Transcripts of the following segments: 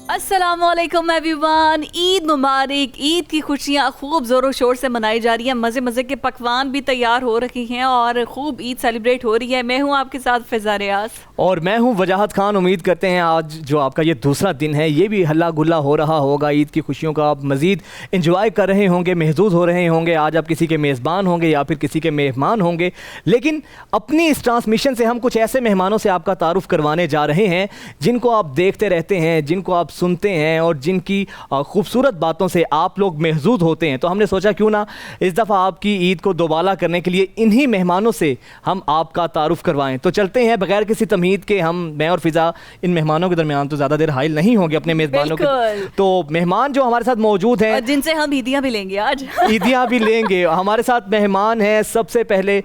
अस्सलामुअलैकुम एवरीवन, ईद मुबारक। ईद की खुशियाँ खूब ज़ोरों शोर से मनाई जा रही हैं, मज़े मज़े के पकवान भी तैयार हो रही हैं और खूब ईद सेलिब्रेट हो रही है। मैं हूँ आपके साथ फ़िज़ा रियाज और मैं हूँ वजाहत खान। उम्मीद करते हैं आज जो आपका ये दूसरा दिन है ये भी हल्ला गुल्ला हो रहा होगा। ईद की खुशियों का आप मज़ीद इंजॉय कर रहे होंगे, महसूस हो रहे होंगे। आज आप किसी के मेज़बान होंगे या फिर किसी के मेहमान होंगे, लेकिन अपनी इस ट्रांसमिशन से हम कुछ ऐसे मेहमानों से आपका तारुफ़ करवाने जा रहे हैं जिनको आप देखते रहते हैं, जिनको आप सुनते हैं और जिनकी खूबसूरत बातों से आप लोग महसूस होते हैं। तो हमने सोचा क्यों ना इस दफ़ा आपकी ईद को दोबाला करने के लिए इन्हीं मेहमानों से हम आपका तारुफ़ करवाएं। तो चलते हैं बगैर किसी तमहीद के। मैं और फ़िज़ा इन मेहमानों के दरमियान तो ज़्यादा देर हाइल नहीं होंगे अपने मेज़बानों के। तो मेहमान जो हमारे साथ मौजूद हैं, जिनसे हम ईदियाँ भी लेंगे आज ईदियाँ भी लेंगे। हमारे साथ मेहमान हैं। सबसे पहले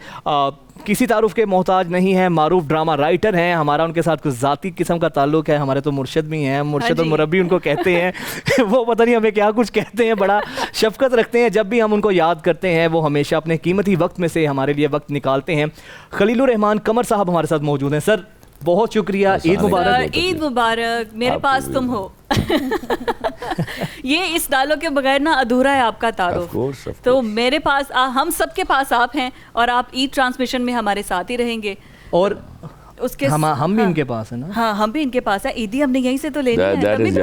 किसी तारुफ के मोहताज नहीं है, मारूफ ड्रामा राइटर हैं। हमारा उनके साथ कुछ ज़ाती किस्म का ताल्लुक़ है। हमारे तो मुर्शद भी हैं, मुर्शद और मुरब्बी उनको कहते हैं। वो पता नहीं हमें क्या कुछ कहते हैं, बड़ा शफ़क़त रखते हैं। जब भी हम उनको याद करते हैं वो हमेशा अपने कीमती वक्त में से हमारे लिए वक्त निकालते हैं। खलीलुर रहमान कमर साहब हमारे साथ मौजूद हैं। सर बहुत शुक्रिया, ईद मुबारक। ईद मुबारक। मेरे पास तुम हो ये इस डायलॉग के बगैर ना अधूरा है आपका तारुफ। तो मेरे पास हम सबके पास आप हैं और आप ईद ट्रांसमिशन में हमारे साथ ही रहेंगे। और उसके हम भी इनके पास है ना। हाँ, हम भी इनके पास है। ईदी हमने यहीं से तो लेनी है। That is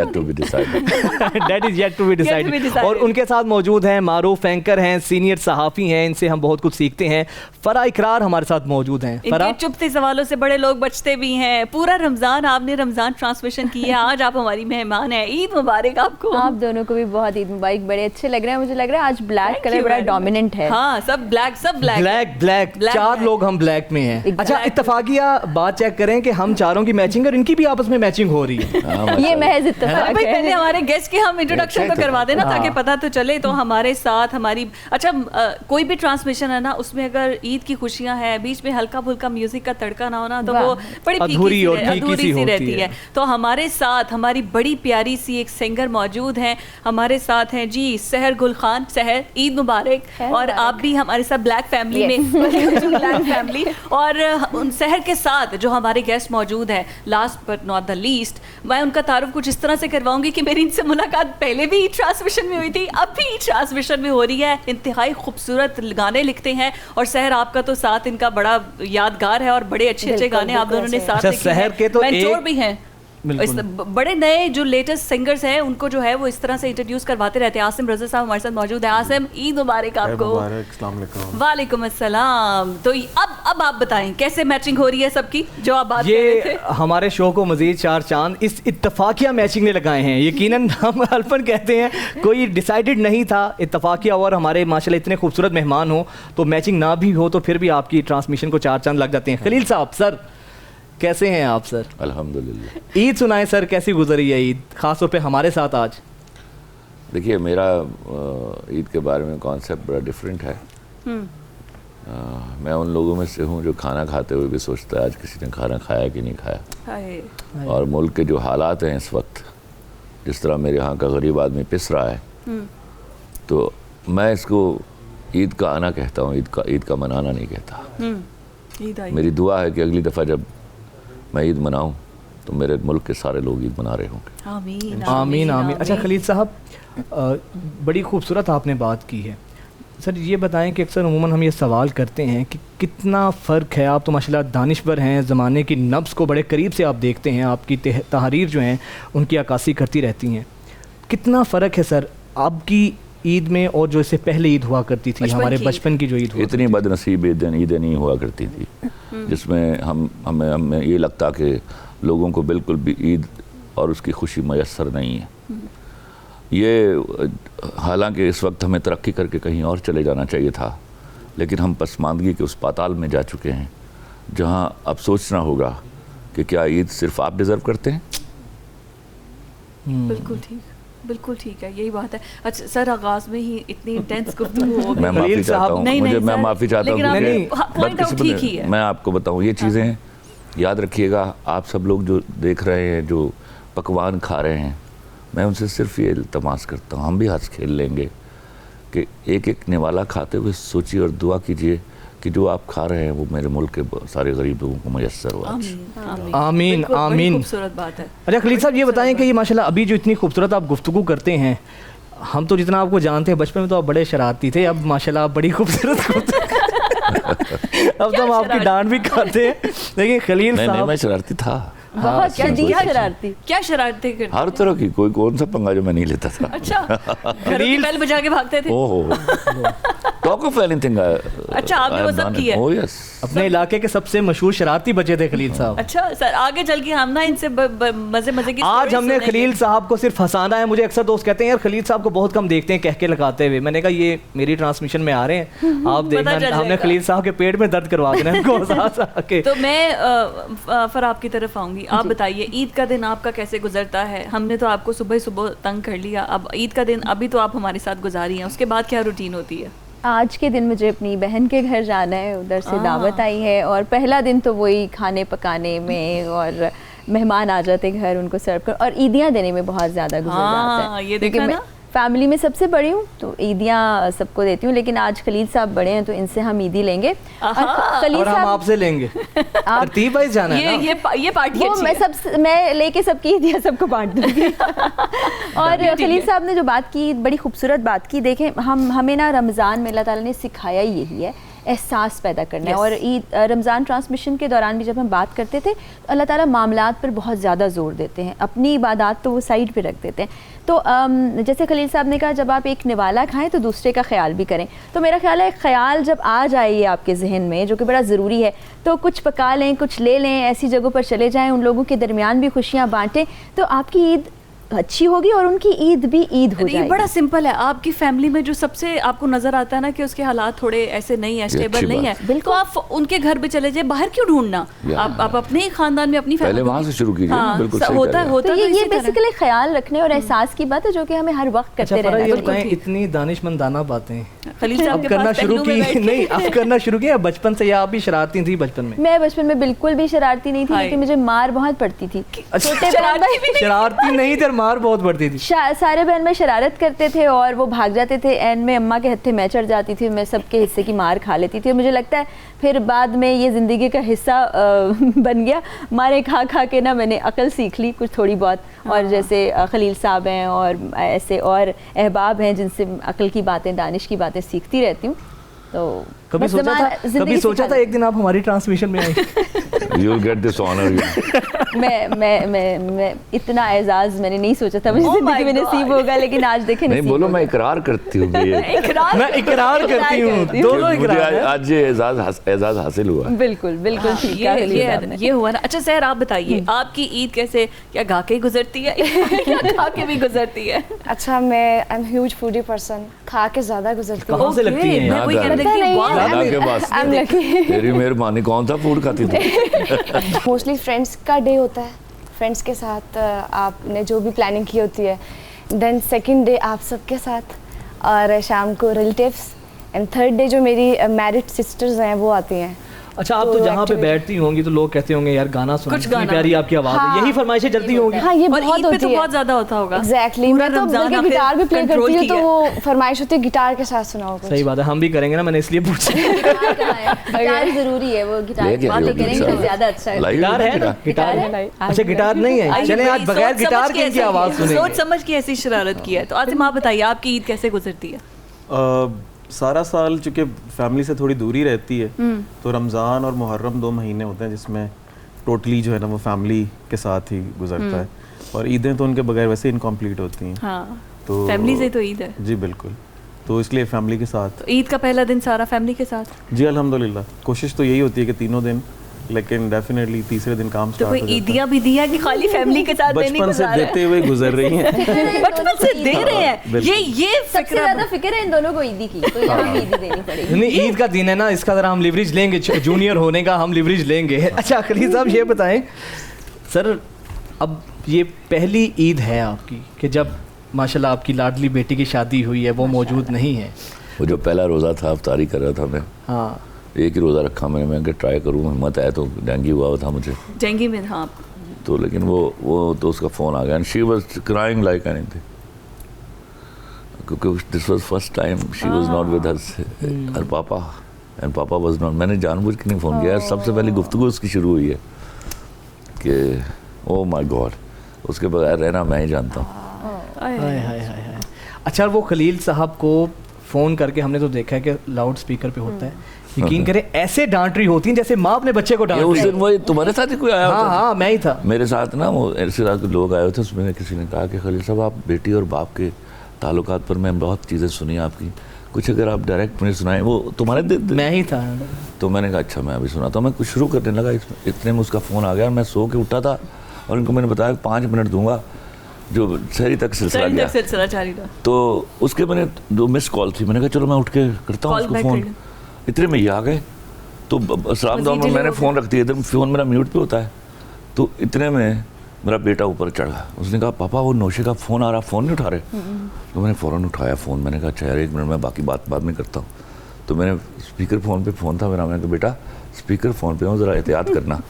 yet to be decided। और उनके साथ मौजूद हैं मारूफ एंकर हैं, सीनियर सहाफ़ी हैं, इनसे हम बहुत कुछ सीखते हैं। फरा इकरार हमारे साथ मौजूद हैं। इनके चुपते सवालों से बड़े लोग बचते भी हैं। पूरा रमज़ान आपने रमज़ान ट्रांसमिशन की है, आज आप हमारी मेहमान हैं। ईद मुबारक आपको। आप दोनों को भी बहुत ईद मुबारक। बड़े अच्छे लग रहे हैं। मुझे लग रहा है आज ब्लैक कलर बड़ा डोमिनेंट है। हाँ, सब ब्लैक ब्लैक चार लोग हम ब्लैक में हैं। अच्छा, इत्तफाकिया बात चेक करें कि हम चारों की मैचिंग और इनकी भी आपस में मैचिंग हो रही है। ये महज इत्तेफाक है। पहले हमारे गेस्ट के हम इंट्रोडक्शन तो करवा देना ताकि पता तो चले। तो हमारे साथ हमारी कोई भी ट्रांसमिशन है ना, उसमें अगर ईद की खुशियां हैं, बीच में हल्का फुल्का म्यूजिक का तड़का ना होना तो वो बड़ी अधूरी सी रहती है। तो हमारे साथ हमारी बड़ी प्यारी सी एक सिंगर मौजूद हैं। हमारे साथ हैं जी सहर गुल खान। सहर, ईद मुबारक। और आप भी हमारे साथ ब्लैक फैमिली में ब्लैक फैमिली। और उन सहर के साथ जो हमारे गेस्ट मौजूद है, last but not the least, मैं उनका तारुफ कुछ इस तरह से करवाऊंगी कि मेरी इनसे मुलाकात पहले भी ट्रांसमिशन में हुई थी, अब भी ट्रांसमिशन में हो रही है। इंतहाई खूबसूरत गाने लिखते हैं और सहर आपका तो साथ इनका बड़ा यादगार है और बड़े अच्छे गाने आप दोनों ने साथ लिखे हैं। मेंटोर भी हैं। बड़े नए जो लेटेस्ट सिंगर्स हैं उनको जो है वो इस तरह से इंट्रोड्यूस करवाते रहते हैं। आसिम रज़ा साहब हमारे साथ मौजूद है। आसिम, ईद मुबारक आपको। वालेकुम अस्सलाम। तो अब आप बताएं कैसे मैचिंग हो रही है सबकी, जो आप बात कर रहे थे। हमारे शो को मजीद चार चांद इस इत्तफाकिया मैचिंग ने लगाए हैं। यकीनन हम अल्फन कहते हैं, कोई डिसाइडेड नहीं था, इत्तफाकिया। और हमारे माशाल्लाह इतने खूबसूरत मेहमान हो तो मैचिंग ना भी हो तो फिर भी आपकी ट्रांसमिशन को चार चांद लग जाते हैं। खलील साहब, सर कैसे हैं आप? सर अल्हम्दुलिल्लाह। ईद सुनाएं सर, कैसी गुजरी है ईद, खासतौर पे हमारे साथ आज? देखिए, मेरा ईद के बारे में कॉन्सेप्ट बड़ा डिफरेंट है। मैं उन लोगों में से हूँ जो खाना खाते हुए भी सोचता है आज किसी ने खाना खाया कि नहीं खाया। और मुल्क के जो हालात हैं इस वक्त, जिस तरह मेरे यहाँ का गरीब आदमी पिस रहा है, तो मैं इसको ईद का आना कहता हूँ, ईद का मनाना नहीं कहता। मेरी दुआ है कि अगली दफ़ा जब मैं ईद मनाऊं तो मेरे मुल्क के सारे लोग ईद मना रहे होंगे। आमीन आमीन आमीन। अच्छा खलील साहब, बड़ी खूबसूरत आपने बात की है। सर ये बताएं कि अक्सर उमूमन हम ये सवाल करते हैं कि कितना फ़र्क है, आप तो माशाल्लाह दानिश्वर हैं, ज़माने की नब्ज़ को बड़े करीब से आप देखते हैं, आपकी तहरीर जो हैं उनकी अक्कासी करती रहती हैं। कितना फ़र्क है सर आपकी ईद में और जो इससे पहले ईद हुआ करती थी, हमारे बचपन की जो ईद हुआ? इतनी बदनसीब ईदें नहीं हुआ करती थी जिसमें हमें ये लगता कि लोगों को बिल्कुल भी ईद और उसकी खुशी मैसर नहीं है। ये हालांकि इस वक्त हमें तरक्की करके कहीं और चले जाना चाहिए था, लेकिन हम पसमानदगी के उस पाताल में जा चुके हैं जहां अब सोचना होगा कि क्या ईद सिर्फ आप डिज़र्व करते हैं? बिल्कुल ठीक है, यही बात है। अच्छा सर, आगाज में ही इतनी इंटेंस गुफ्तगू हो गई। मैं माफ़ी चाहता हूँ, मैं माफ़ी चाहता हूँ। मैं आपको बताऊँ, ये चीज़ें याद रखिएगा। आप सब लोग जो देख रहे हैं, जो पकवान खा रहे हैं, मैं उनसे सिर्फ ये इल्तमास करता हूँ, हम भी हंस खेल लेंगे कि एक एक निवाला खाते हुए सोचिए और दुआ कीजिए कि जो आप खा रहे हैं वो मेरे मुल्क के सारे गरीब लोगों को मैसर हुआ। आमीन आमीन। खूबसूरत बात है। अच्छा खलील साहब, ये बताएं कि ये माशाल्लाह अभी जो इतनी खूबसूरत आप गुफ्तगू करते हैं, हम तो जितना आपको जानते हैं बचपन में तो आप बड़े शरारती थे, अब माशाल्लाह आप बड़ी खूबसूरत अब तो हम आपकी डांट भी खाते हैं, लेकिन खलील साहब नहीं, मैं शरारती था, बहुत शरारती। क्या शरारतें करते? हर तरह की, कोई कौन सा पंगा जो मैं नहीं लेता था। अच्छा, घरों की बेल बजा के भागते थे? ओहो, टॉक ऑफ एनीथिंग। अच्छा, आपने वो सब किया? Oh yes. अपने इलाके के सबसे मशहूर शरारती बच्चे थे खलील साहब। अच्छा सर, आगे चल के हम ना इनसे मजे की आज हमने खलील साहब को सिर्फ हंसाना है। मुझे अक्सर दोस्त कहते हैं यार खलील साहब को बहुत कम देखते हैं कह के लगाते हुए। मैंने कहा ये मेरी ट्रांसमिशन में आ रहे हैं, आप देखना, हमने खलील साहब के पेट में दर्द करवा देना इनको हंसा के। तो मैं फराब की तरफ आऊंगी। आप बताइए ईद का दिन आपका कैसे गुजरता है? हमने तो आपको सुबह सुबह तंग कर लिया, अब ईद का दिन अभी तो आप हमारे साथ गुजारी हैं, उसके बाद क्या रूटीन होती है? आज के दिन मुझे अपनी बहन के घर जाना है, उधर से दावत आई है, और पहला दिन तो वही खाने पकाने में और मेहमान आ जाते घर, उनको सर्व कर और ईदियाँ देने में बहुत ज़्यादा गुजर जाता है। ये देखा ना, फैमिली में सबसे बड़ी हूँ तो ईदियाँ सबको देती हूँ, लेकिन आज खलील साहब बड़े हैं तो इनसे हम ईदी लेंगे और हम आपसे लेंगे। तरतीब वाइज जाना है ना? ये पार्टी अच्छी है। मैं लेके सबकी ईदियाँ सबको बांट दूंगी। और खलील साहब ने जो बात की, बड़ी खूबसूरत बात की। देखें, हमें ना रमज़ान में अल्लाह ताला ने सिखाया ही यही है, एहसास पैदा करना है। और ईद रमज़ान ट्रांसमिशन के दौरान भी जब हम बात करते थे तो अल्लाह ताला मामलात पर बहुत ज़्यादा ज़ोर देते हैं, अपनी इबादत तो वो साइड पे रख देते हैं। तो जैसे खलील साहब ने कहा, जब आप एक निवाला खाएं तो दूसरे का ख्याल भी करें। तो मेरा ख्याल है ख्याल जब आ जाए आपके जहन में, जो कि बड़ा ज़रूरी है, तो कुछ पका लें, कुछ ले लें, ऐसी जगहों पर चले जाएँ, उन लोगों के दरमियान भी खुशियाँ बाँटें, तो आपकी ईद अच्छी होगी और उनकी ईद भी ईद हो जाएगी। बड़ा सिंपल है। आपकी फैमिली में जो सबसे आपको नजर आता है ना कि उसके हालात थोड़े ऐसे नहीं है, स्टेबल नहीं है, तो आप उनके घर पे चले जाए, बाहर क्यों ढूंढना? आप अपने ही खानदान में अपनी पहले वहां से शुरू कीजिए। बिल्कुल सही होता तो ये बेसिकली ख्याल रखने और एहसास की बात है, जो कि हमें हर वक्त करते रहना है। इतनी दानिशमंदाना बातें खलील साहब करना शुरू की नहीं, आप करना शुरू किया बचपन से, या आप भी शरारती थी बचपन में? मैं बचपन में बिल्कुल भी शरारती नहीं थी, लेकिन मुझे मार बहुत पड़ती थी। शरारती नहीं थी, मार बहुत पड़ती थी। सारे बहन में शरारत करते थे और वो भाग जाते थे, एंड में अम्मा के हत्थे मैं चढ़ जाती थी, मैं सबके हिस्से की मार खा लेती थी। मुझे लगता है फिर बाद में ये ज़िंदगी का हिस्सा बन गया। मारे खा खा के ना मैंने अकल सीख ली कुछ थोड़ी बहुत। और जैसे खलील साहब हैं और ऐसे और अहबाब हैं जिनसे अकल की बातें, दानिश की बातें सीखती रहती हूँ। तो कभी सोचा था एक दिन आप हमारी ट्रांसमिशन में आएंगे? You will get this honor. मैं इतना एजाज मैंने नहीं सोचा था मुझे जिंदगी में नसीब होगा, लेकिन आज देखें नहीं बोलो, मैं इकरार करती हूँ। मैं इकरार करती हूँ, दोनों इकरार। आज ये एजाज हासिल हुआ। बिल्कुल बिल्कुल ठीक है, ये हुआ ना। अच्छा सर, आप बताइए आपकी ईद कैसे, क्या गा के गुजरती है या खा के भी गुजरती है? अच्छा, मैं I am huge foodie person, खा के ज्यादा गुजरती हूँ। कहाँ से लगती है? मैं कोई कहने लगी तेरी मेहरबानी, कौन सा फूड खाती थी? मोस्टली फ्रेंड्स का डे होता है, फ्रेंड्स के साथ आपने जो भी प्लानिंग की होती है, देन सेकंड डे आप सबके साथ, और शाम को रिलेटिव्स, एंड थर्ड डे जो मेरी मैरिड सिस्टर्स हैं वो आती हैं। अच्छा, आप तो जहाँ पे बैठती होंगी तो लोग कहते होंगे यार गाना सुनो, कितनी प्यारी आपकी आवाज़ है, यही फरमाइशें चलती होंगी। हाँ, ये बहुत होती है, तो बहुत ज्यादा होता होगा। एग्जैक्टली, मैं तो बल्कि गिटार भी प्ले करती हूँ, तो वो फरमाइश होती है गिटार के साथ सुनाओ कुछ। सही बात है, हम भी करेंगे ना, मैंने इसलिए पूछा। गिटार जरूरी है, वो गिटार बातें करेंगे तो ज्यादा अच्छा है। गिटार है ना? गिटार है? अच्छा, गिटार नहीं है, चले आज बगैर गिटार के इनकी आवाज़ सुनेंगे। सोच समझ के ऐसी शरारत की है। तो आसिम आप बताइए आपकी ईद कैसे गुजरती है? सारा साल चूँकि फैमिली से थोड़ी दूरी रहती है, तो रमज़ान और मुहर्रम 2 महीने होते हैं जिसमें टोटली जो है ना वो फैमिली के साथ ही गुजरता है, और ईदें तो उनके बगैर वैसे इनकम्प्लीट होती हैं। हाँ, तो फैमिली से तो ईद है। जी बिल्कुल, तो इसलिए फैमिली के साथ। तो ईद का पहला दिन सारा फैमिली के साथ? जी अल्हम्दुलिल्लाह, कोशिश तो यही होती है कि तीनों दिन, लेकिन डेफिनेटली तीसरे दिन काम स्टार्ट हो जाता है। तो कोई ईदियाँ भी दिया कि खाली फैमिली के साथ देने बचपन से देते हुए गुजर रही हैं। बचपन से दे रहे हैं, ये सबसे ज्यादा फिक्र है इन दोनों को ईदी की, तो यहाँ भी ईदी देनी पड़ेगी। नहीं, ईद का दिन है ना, इसका जरा हम लिवरेज लेंगे, जूनियर होने का हम लिवरेज लेंगे। अच्छा खलील साहब, ये बताएं सर, अब ये पहली ईद है आपकी कि जब माशाल्लाह आपकी लाडली बेटी की शादी हुई है, वो मौजूद नहीं है। वो जो पहला रोज़ा था, अफ्तारी कर रहा था मैं। हाँ, एक ही रोज़ा रखा मैंने कहा ट्राई करूँ, हिम्मत आया तो डेंगू हुआ था मुझे, डेंगू में। हाँ, तो लेकिन वो तो उसका फ़ोन आ गया, and she was crying like anything, क्योंकि this was first time she was not with her papa and पापा वाज नॉट, मैंने जानबूझ के नहीं फ़ोन किया, सबसे पहले गुफ्तगू उसकी शुरू हुई है कि ओ माय गॉड, उसके बगैर रहना मैं ही जानता हूँ। अच्छा, वो खलील साहब को फ़ोन करके हमने तो देखा है कि लाउड स्पीकर पे होता है, यकीन करें ऐसे डांट रही होती हैं जैसे माँ अपने बच्चे को डांट उस रही है। दिन वो तुम्हारे साथ ही कोई आया होता था? हाँ, मैं ही था। मेरे साथ ना वो ऐसे रात के लोग आए हुए थे, उसमें किसी ने कहा कि खलील साहब आप बेटी और बाप के ताल्लुकात पर मैं बहुत चीज़ें सुनी आपकी, कुछ अगर आप डायरेक्ट मुझे सुनाएं। वो तुम्हारे मैं ही था। तो मैंने कहा अच्छा मैं अभी सुनाता हूँ। मैं कुछ शुरू करने लगा, इतने में उसका फ़ोन आ गया और मैं सो के उठा था और उनको मैंने बताया 5 मिनट दूंगा, जो शहरी तक सिलसिला गया। तो उसके मैंने 2 मिस कॉल थी, मैंने कहा चलो मैं उठ के करता हूँ उसको फ़ोन। इतने में ये आ गए, तो सलाम दाम में मैंने फ़ोन रख दिया, एकदम फ़ोन मेरा म्यूट पे होता है। तो इतने में मेरा बेटा ऊपर चढ़ गया, उसने कहा पापा वो नौशे का फ़ोन आ रहा, फ़ोन नहीं उठा रहे। तो मैंने फ़ौरन उठाया फ़ोन, मैंने कहा अच्छा यार 1 मिनट में बाकी बात बाद में करता हूँ। तो मैंने स्पीकर फ़ोन पे फ़ोन था मेरा, मैंने कहा बेटा स्पीकर फ़ोन पे हूँ, ज़रा एहतियात करना।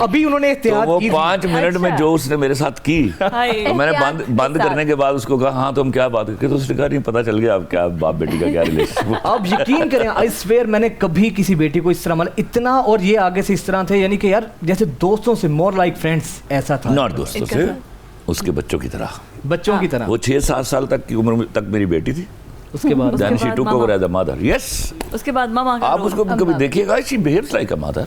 अभी उन्होंने एहतियात तो की। वो 5 मिनट में जो उसने मेरे साथ की, तो मैंने बंद करने के बाद उसको कहा हाँ तो हम क्या बात करते, तो उसने कहा नहीं पता चल गया अब क्या बाप बेटी का क्या रिलेशन। अब यकीन करें, आई स्वेयर मैंने कभी किसी बेटी को इस तरह मतलब इतना, और ये आगे से इस तरह थे, यानी कि यार जैसे दोस्तों से, मोर लाइक फ्रेंड्स ऐसा था। नॉट दोस्तों से, उसके बच्चों की तरह, बच्चों की तरह। वो 6-7 साल तक की उम्र तक मेरी बेटी थी। उसके बाद Then she took over as a mother. Yes. उसके बाद मामा आप उसको कभी देखिएगा, she behaves like a mother.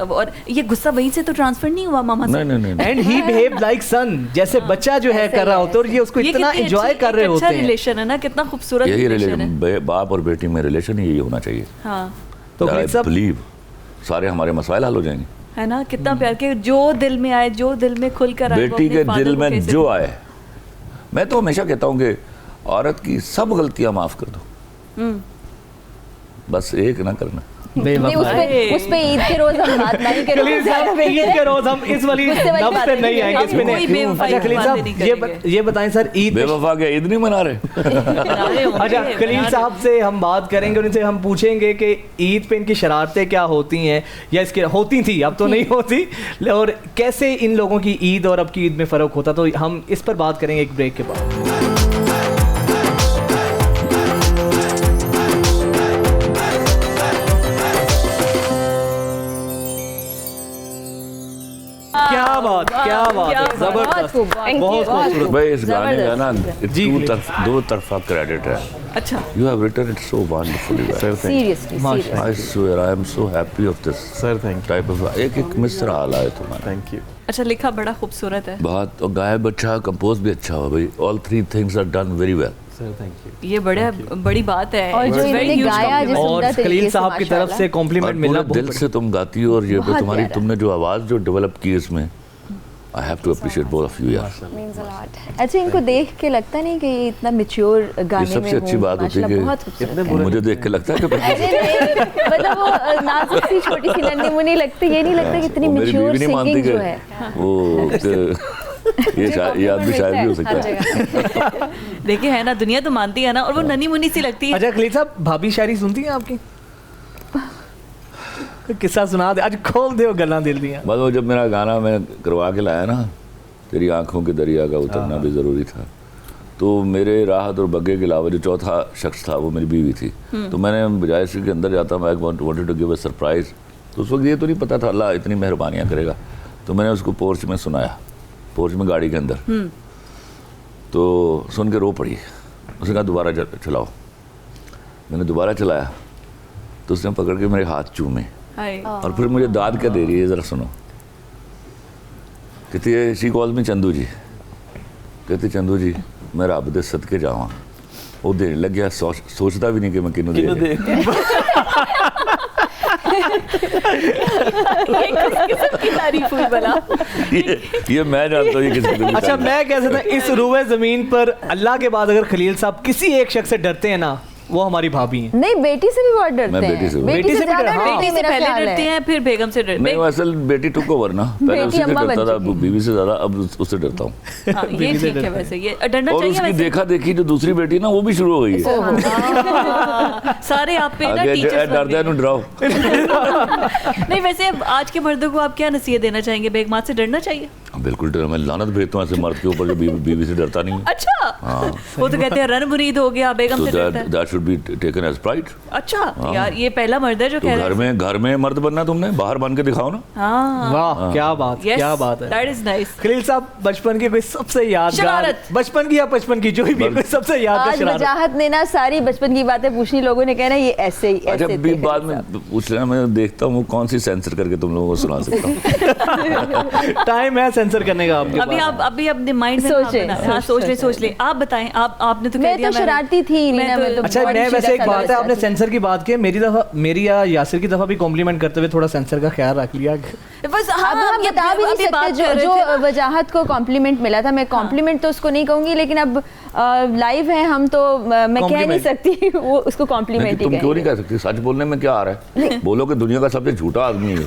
और ये गुस्सा वहीं से तो ट्रांसफर नहीं हुआ मामा से? नहीं। एंड ही बिहेव लाइक सन, जैसे बच्चा जो है कर रहा होता है, और ये उसको इतना एंजॉय कर रहे होते हैं। अच्छा रिलेशन है ना, कितना खूबसूरत यही रिलेशन है। बाप और बेटी में रिलेशन यही होना चाहिए। हाँ, तो I believe सारे हमारे मसाइल हल हो जाएंगे। है ना, कितना प्यार के, जो दिल में आए, जो दिल में खुल कर आए, बेटी के दिल में जो आए। मैं तो हमेशा कहता हूँ कि औरत की सब गलतियां माफ कर दो, बस एक ना करना। नहीं, उस पे ईद के रोज हम बात नहीं करेंगे। ईद के रोज हम इस वाली नब्ज पे नहीं आएंगे, इस पे नहीं। अच्छा खलील साहब ये बताएं सर, ईद बेवफा के ईद नहीं मना रहे। अच्छा खलील साहब से हम बात करेंगे, उनसे हम पूछेंगे कि ईद पे इनकी शरारतें क्या होती हैं, या इसके होती थी अब तो नहीं होती, और कैसे इन लोगों की ईद और अब की ईद में फ़र्क होता, तो हम इस पर बात करेंगे एक ब्रेक के बाद। क्या बात है, जबरदस्त, बहुत खूबसूरत। भाई इस गाने का ना दो तरफा क्रेडिट है। अच्छा, You have written it so wonderfully well. Sir, thank you. Seriously. I swear I am so happy of this Sir, thank you. type of एक मिसरा हाल है तुम्हारा। Thank you. अच्छा लिखा बड़ा खूबसूरत है। बहुत, और गायब अच्छा, कंपोज भी अच्छा हुआ भाई। All 3 things are done very well. Sir, thank you. ये बड़ी बात है। और जो इन्होंने गाया, जिस और सुंदर खलील तरीके से, साहब की तरफ से कॉम्प्लीमेंट और मिलना पूरे दिल से तुम गाती हो, और ये बहुत तुम्हारी प्यारा। तुमने जो आवाज़ जो डेवलप की इसमें, I have to appreciate both of you यार। Means a lot. अच्छा, इनको देख के लगता नहीं कि ये इतना मैच्योर ये गाने में सबसे अच्छी बात होती है बहुत कि खूबसूरत है। मुझे देख के लगता है कि अरे नहीं, मतलब वो नाजुक सी छोटी सी नन्ही मुन्नी लगती, ये नहीं लगता कि इतनी वो मेरी मैच्योर बीवी नहीं मानती सिंगिंग जो कि है। वो ये आदमी शायद भी हो सकता है। देखिए है ना, दुनिया तो मानती है ना, और वो नन्ही मुन्नी सी लगती है। अच्छा खलील साहब, भाभी शायरी सुनती हैं आपकी? कोई किस्सा सुना दे, आज खोल दे गल्ला दिल दियां। बस वो जब मेरा गाना मैं करवा के लाया ना, तेरी आंखों के दरिया का उतरना भी ज़रूरी था, तो मेरे राहत और बग्गे के अलावा जो चौथा शख्स था वो मेरी बीवी थी। तो मैंने बजाय इसके के अंदर जाता, मैं wanted to give a surprise. तो उस वक्त ये तो नहीं पता था अल्लाह इतनी मेहरबानियाँ करेगा, तो मैंने उसको पोर्च में सुनाया, पोर्च में गाड़ी के अंदर। तो सुन के रो पड़ी, उसने कहा दोबारा चलाओ। मैंने दोबारा चलाया तो उसने पकड़ के मेरे हाथ चूमे, और फिर मुझे दाद क्या दे रही है ज़रा सुनो। कहती है, शी कॉल में चंदू जी, कहती चंदू जी मैं रब दे सदके जावां, वो देने लग गया, सोचता भी नहीं कि मैं किन्नू दे। तारीफ हुई भला। ये मैं जानता हूँ ये किसी को। अच्छा मैं कह सकता हूँ, इस रुए ज़मीन पर अल्लाह के बाद अगर खलील साहब किसी एक शख्स से डरते हैं ना, वो हमारी भाभी हैं। नहीं, बेटी से भी बहुत डरते मैं हैं। बेटी से भी ज़्यादा हाँ। डरते बेटी हैं, से मेरा पहले ख्याल डरते है। हैं, फिर बेगम से डरते नहीं, हैं। असल बेटी टुक ओवर ना, पहले बेटी उसी से अम्मा डरता बन था, चुकी। बीवी से ज़्यादा अब उससे डरता हूँ। हाँ, ये ठीक है, वैसे ये डरना और चाहिए उसकी वैसे। देखा देखी जो दूसरी बेटी ना वो भी शुरू हो गई है। हाँ, सारे आप पे ना आगे टीचर्स डरदा है डराओ। नहीं, वैसे अब आज के मर्दों को आप क्या नसीहत देना चाहेंगे? बेगमात से डरना चाहिए? बिल्कुल डर, मैं लानत भेजता हूँ ऐसे मर्द के ऊपर जो बीवी से डरता नहीं है। अच्छा, वो तो कहते हैं रन मुरीद हो गया, बेगम से डरता है। That should be taken as pride. अच्छा यार, ये पहला मर्द है जो कह रहा है घर में मर्द बनना तुमने, बाहर बन के दिखाओ ना। वाह क्या बात, क्या बात है। That is nice. खलील साहब, बचपन की कोई सबसे यादगार, बचपन की या बचपन की जो भी सबसे यादगार शरारत? वजाहत ने ना सारी बचपन की बातें पूछनी, लोगों ने कहना ये ऐसे ही ऐसे थे। बाद में पूछ लेना, मैं देखता हूँ कौन सी सेंसर करके तुम लोगों को सुना सकता हूँ। टाइम है सेंसर करने का आपके पास। अभी अपने माइंड में सोच ले। आप बताएं, आपने तो कह दिया। मैं तो शरारती थी नीना, मैं तो। अच्छा, मैं वैसे एक बात है, आपने सेंसर की बात की, मेरी या यासिर की दफा भी कॉम्प्लीमेंट करते हुए थोड़ा सेंसर का ख्याल रख लिया। बस अब हम बता भी नहीं सकते जो वजाहत को कॉम्प्लीमेंट मिला था। मैं कॉम्प्लीमेंट तो उसको नहीं कहूंगी, लेकिन अब लाइव है हम तो मैं कह नहीं सकती वो उसको कॉम्प्लीमेंट ही। तुम क्यों नहीं कह सकती? सच बोलने में क्या आ रहा है? बोलो कि दुनिया का सबसे झूठा आदमी है।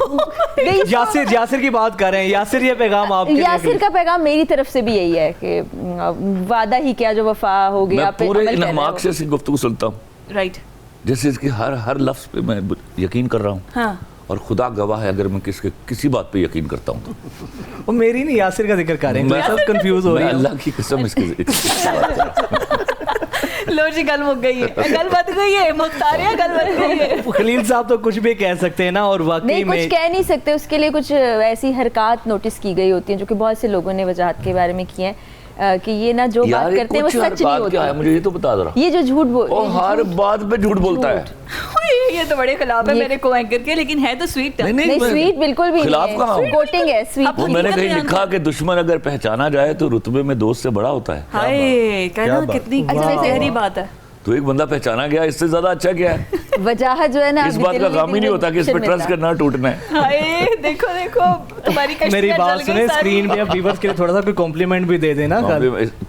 यासिर की बात कर रहे हैं। यासिर, ये पैगाम आपके। यासिर का पैगाम मेरी तरफ से भी यही है कि वादा ही क्या जो वफा हो गया। मैं पूरे इन्हमाक से गुफ्तगू सुनता हूँ, राइट, जैसे इसकी हर लफ्ज पे मैं यकीन कर रहा हूँ। हाँ। और खुदा गवाह है, अगर मैं किसी बात पे यकीन करता हूँ तो वो मेरी नहीं, यासिर का जिक्र कर रहे हैं। मैं सब कंफ्यूज हो रही हूं। अल्लाह की कसम इसके लो जी, गल मुक गई है, गल बच गई है, मुख्तारिया गल बच गई है। खलील साहब तो कुछ भी कह सकते हैं ना, और वाकई में कुछ कह नहीं सकते। उसके लिए कुछ ऐसी हरकत नोटिस की गई होती हैं जो कि बहुत से लोगों ने वजाहत के बारे में की है कि ये ना जो बात करते हैं वो सच नहीं होती। क्या है मुझे ये तो बता दो। ये जो झूठ हर बात पे झूठ बोलता है। ये तो बड़े खिलाफ है मेरे को एंकर के, लेकिन है तो स्वीट। नहीं स्वीट बिल्कुल भी खिलाफ नहीं है, कोटिंग है स्वीट। वो मैंने कहीं लिखा कि दुश्मन अगर पहचाना जाए तो रुतबे में दोस्त से बड़ा होता है। हाय, कहना कितनी गहरी बात है। तो एक बंदा पहचाना गया, इससे ज्यादा अच्छा क्या है? वजाहत जो है ना, इस बात का काम ही नहीं होता कि इस पर ट्रस्ट करना टूटना है। हाय, देखो देखो तुम्हारी कश्ती मेरी बात सुने, स्क्रीन पे अब व्यूअर्स के लिए थोड़ा सा कोई कॉम्प्लीमेंट भी दे देना।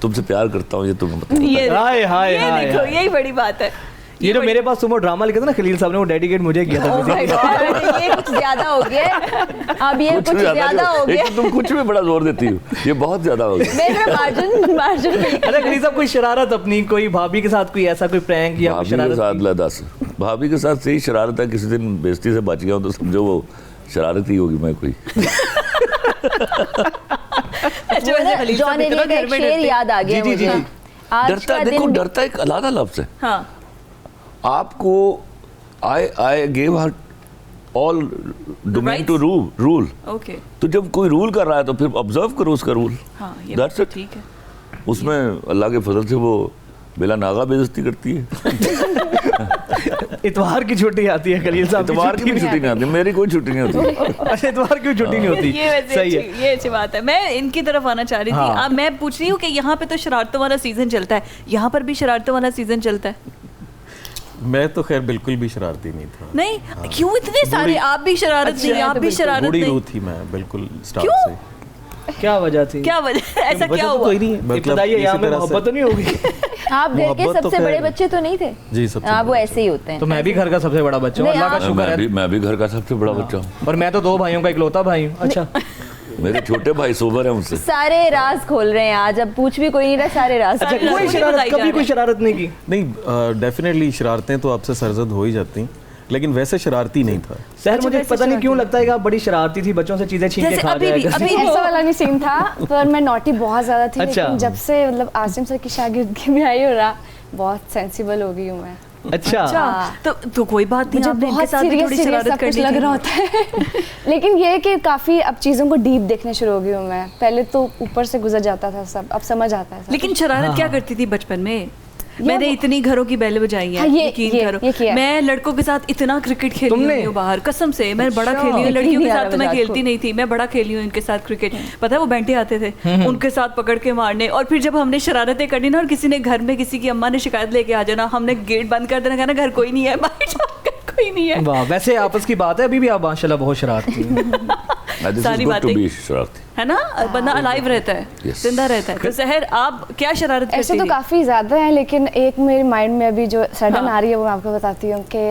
तुमसे प्यार करता हूँ, ये तुम्हें पता है। हाय हाय हाय, देखो यही बड़ी बात है। ये जो मेरे पास सुमो ड्रामा लिखा था ना खलील साहब ने, वो डेडिकेट मुझे किया था। ये कुछ ज्यादा हो गया, अब ये कुछ ज्यादा हो गया। तुम कुछ में बड़ा जोर देती हो, ये बहुत ज्यादा हो गया। मैं मार्जिन अच्छा खलील साहब, कोई शरारत अपनी, कोई भाभी के साथ कोई ऐसा कोई प्रैंक या शरारत? भाभी के साथ सही शरारत है, किसी दिन बेइज्जती से बच गया हूँ तो समझो वो शरारत ही होगी। मैं कोई जॉन एलिया का एक शेर याद आ गया मुझे। डरता, देखो डरता एक अलग लफ्ज़ है। हाँ। आपको I gave her all domain to rule. Okay, तो जब कोई रूल कर रहा है तो फिर ऑब्जर्व करो उसका रूल। हाँ, दैट्स इट, ठीक है। उसमें अल्लाह के फजल से वो बेला नागा बेइज्जती करती है। इतवार की छुट्टी आती है खलील साहब? इतवार की भी छुट्टी नहीं आती, मेरी कोई छुट्टी नहीं होती। अच्छा, इतवार की छुट्टी नहीं होती, सही है, ये अच्छी बात है। मैं इनकी तरफ आना चाह रही थी। अब मैं पूछ रही हूँ कि यहाँ पे तो शरारतों वाला सीजन चलता है, यहाँ पर भी शरारतों वाला सीजन चलता है? मैं तो खैर बिल्कुल भी शरारती नहीं था। नहीं, क्यों इतने सारे? आप भी शरारत नहीं, आप भी शरारत नहीं। रूह थी मैं बिल्कुल स्टार्ट से। क्या वजह थी? क्या वजह? ऐसा क्या हुआ? कोई नहीं बताइए, यहाँ में मोहब्बत तो नहीं होगी? आप घर के सबसे बड़े बच्चे तो नहीं थे? जी, सबसे। हाँ, वो ऐसे ही होते हैं। तो मैं भी घर का सबसे बड़ा बच्चा हूँ, अल्लाह का शुक्र है। मैं भी घर का सबसे बड़ा बच्चा हूँ, और मैं तो 2 भाइयों का इकलौता भाई हूँ। अच्छा, मेरे छोटे भाई सोबर हैं उनसे। सारे राज खोल रहे हैं आज, अब पूछ भी कोई नहीं रहा, सारे राज। अच्छा, कोई शरारत, कभी कोई शरारत नहीं की? नहीं, डेफिनेटली शरारतें तो आपसे सरजद हो ही जाती, लेकिन वैसे शरारती नहीं था। सर मुझे पता नहीं क्यों लगता है कि आप बड़ी शरारती थी, बच्चों से चीजें छीन के खा जाया। अभी ऐसा वाला नहीं सीन था, पर मैं नॉटी बहुत ज्यादा थी। लेकिन जब से मतलब आसिम सर की शागिर्दगी में आई हो रहा, बहुत सेंसिबल हो गई हूँ मैं। अच्छा, तो कोई बात नहीं, मुझे बहुत सीरियस लग रहा होता है। लेकिन ये है कि काफी अब चीजों को डीप देखने शुरू हो गई हूँ मैं। पहले तो ऊपर से गुजर जाता था सब, अब समझ आता है। लेकिन शरारत क्या करती थी बचपन में? मैंने इतनी घरों की बेल बजाई है, ये मैं लड़कों के साथ इतना क्रिकेट खेली हूँ बाहर, कसम से। मैं बड़ा खेली हूँ, लड़कियों के साथ तो मैं खेलती नहीं थी, मैं बड़ा खेली हूँ इनके साथ क्रिकेट। पता है वो बैंटे आते थे, उनके साथ पकड़ के मारने। और फिर जब हमने शरारतें करनी ना, और किसी ने घर में किसी की अम्मा ने शिकायत लेके आ जाना, हमने गेट बंद कर देना, कहना घर कोई नहीं है, कोई नहीं है। वाह, वैसे आपस की बात है, अभी भी आप माशाल्लाह बहुत शरारती हैं। सारी बातें है ना, बंदा अलाइव रहता है, जिंदा रहता है। तो सहर, आप क्या शरारत करती ऐसे तो काफ़ी ज़्यादा है, लेकिन एक मेरे माइंड में अभी जो सडन आ रही है वो मैं आपको बताती हूँ कि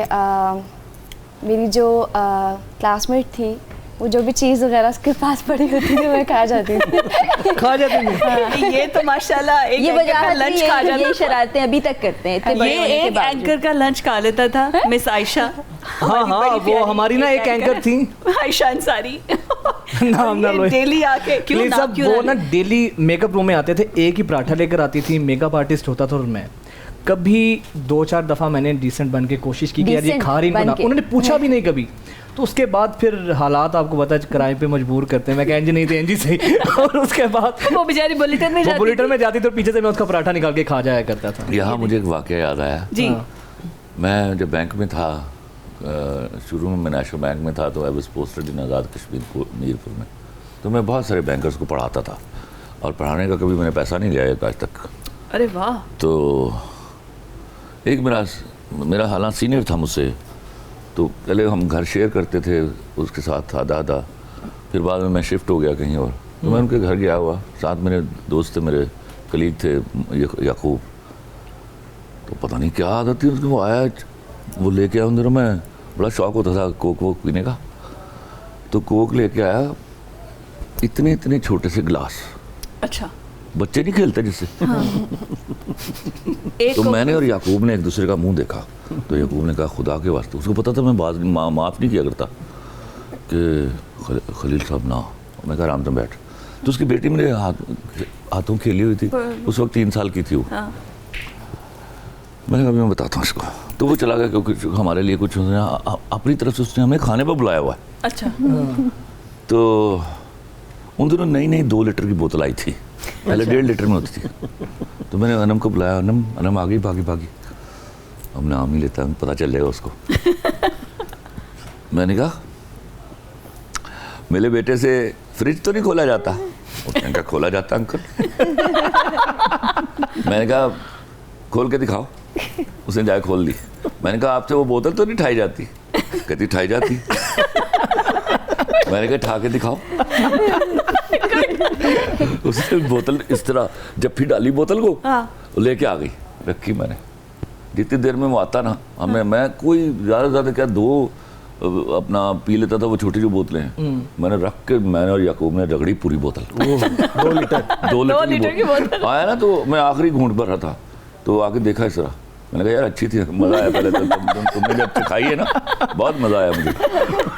मेरी जो क्लासमेट थी, वो जो भी चीज़ वगैरह उसके पास पड़ी होती है मैं खा जाती थी। खा जाती थी? ये तो माशाल्लाह एक एंकर का लंच खा जाता। ये शरारतें अभी तक करते हैं। ये एक एंकर का लंच खा लेता था, मिस आयशा। हाँ, वो हमारी ना एक एंकर थी, आयशा अंसारी। नाम ना लो। डेली आके क्यों प्लीज ना सब क्यों वो ना डेली मेकअप रूम में आते थे, एक ही पराठा लेकर आती थी, मेकअप आर्टिस्ट होता था और मैं कभी 2-4 दफ़ा मैंने डिसेंट बन के कोशिश की कि यार ये खा रही हूं ना, उन्होंने पूछा भी नहीं कभी। तो उसके बाद फिर हालात आपको पता है किराए पे मजबूर करते हैं, मैं एंजी नहीं थी एंजी सही और उसके बाद वो बेचारी बुलेटिन में जाती बुलेटिन में जाती तो पीछे से मैं उसका पराठा निकाल के खा जाया करता था। यहाँ मुझे एक वाकया याद आया जी। मैं जब बैंक में था, शुरू में मैं नेशनल बैंक में था, तो I was posted in Azad Kashmir Mirpur में। तो मैं बहुत सारे बैंकर्स को पढ़ाता था और पढ़ाने का कभी मैंने पैसा नहीं लिया आज तक। अरे वाह। तो एक मेरा हालांकि सीनियर था मुझसे, तो पहले हम घर शेयर करते थे, उसके साथ था दादा, फिर बाद में मैं शिफ्ट हो गया कहीं और, तो मैं उनके घर गया हुआ, साथ मेरे दोस्त थे, मेरे कलीग थे याकूब। तो पता नहीं क्या आदत थी उसकी, वो आया, वो लेके आया उन दिनों, मैं बड़ा शौक होता था कोक वोक पीने का, तो कोक लेके आया, इतने इतने छोटे से गिलास। अच्छा। बच्चे नहीं खेलते जिससे। हाँ। तो मैंने और याकूब ने एक दूसरे का मुंह देखा, तो याकूब ने कहा खुदा के वास्ते, उसको पता था मैं माफ़ नहीं किया करता कि खलील साहब ना, मैं कहा आराम से बैठ। तो उसकी बेटी मेरे हाथों खेली हुई थी, उस वक्त 3 साल की थी वो। हाँ। मैंने कहा मैं बताता हूँ इसको, तो वो चला गया क्योंकि हमारे लिए कुछ अपनी तरफ से उसने हमें खाने पर बुलाया हुआ है। अच्छा। तो उन दिनों नई 2 लीटर की बोतल आई थी, पहले 1.5 लीटर में होती थी। तो मैंने अनम को बुलाया, अनम आ गई भागी, अब नाम ही लेता, पता चल जाएगा उसको। मैंने कहा मेरे बेटे से फ्रिज तो नहीं खोला जाता? उसने कहा खोला जाता अंकल। मैंने कहा खोल के दिखाओ, उसने जाके खोल ली। मैंने कहा आपसे वो बोतल तो नहीं ठाई जाती? कहती ठाई जाती। मैंने कहा ठा के दिखाओ। उसने बोतल इस तरह जप्फी डाली बोतल को, लेके आ गई, रखी मैंने। जितनी देर में वो आता ना, हमें मैं कोई ज़्यादा क्या 2 अपना पी लेता था, वो छोटी जो बोतलें हैं, मैंने रख के मैंने और याकूब ने रगड़ी पूरी बोतल। 2 लीटर की बोतल आया ना, तो मैं आखिरी घूंट भर रहा था, तो आके देखा इस तरह, मैंने कहा यार अच्छी थी, मज़ा आया। पहले तो तुमने जब खाई है ना, बहुत मज़ा आया मुझे।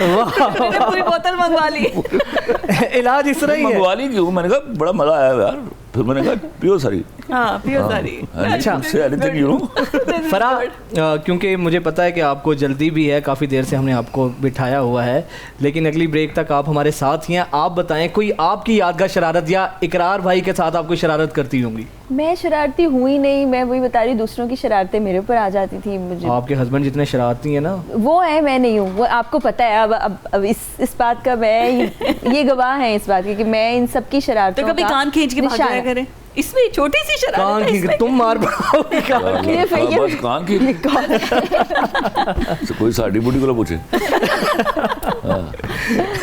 मैंने पूरी बोतल मंगवा ली। इलाज इस तरह ही है। मंगवा ली क्यों? मैंने कहा बड़ा मज़ा आया यार। फिर मैंने कहा पियो सारी। हाँ, पियो सारी। अच्छा, फरा, क्योंकि मुझे पता है कि आपको जल्दी भी है, काफ़ी देर से हमने आपको बिठाया हुआ है, लेकिन अगली ब्रेक तक आप हमारे साथ ही हैं। आप बताएं कोई आपकी यादगार शरारत, या इकरार भाई के साथ आप कोई शरारत करती होंगी? मैं शरारती हुई नहीं, मैं वही बता रही, दूसरों की शरारतें मेरे ऊपर आ जाती थी। मुझे आपके हस्बैंड जितने शरारती हैं ना, वो है, मैं नहीं हूँ, वो आपको पता है। अब इस बात का मैं ये गवाह है इस बात की कि मैं इन सब की शरारतों तो कभी कान खींच के भाग जाया करें। इसमें छोटी सी शरारत है, इसमें तुम मार पाओगे कान की कोई साड़ी बूढ़ी को पूछे।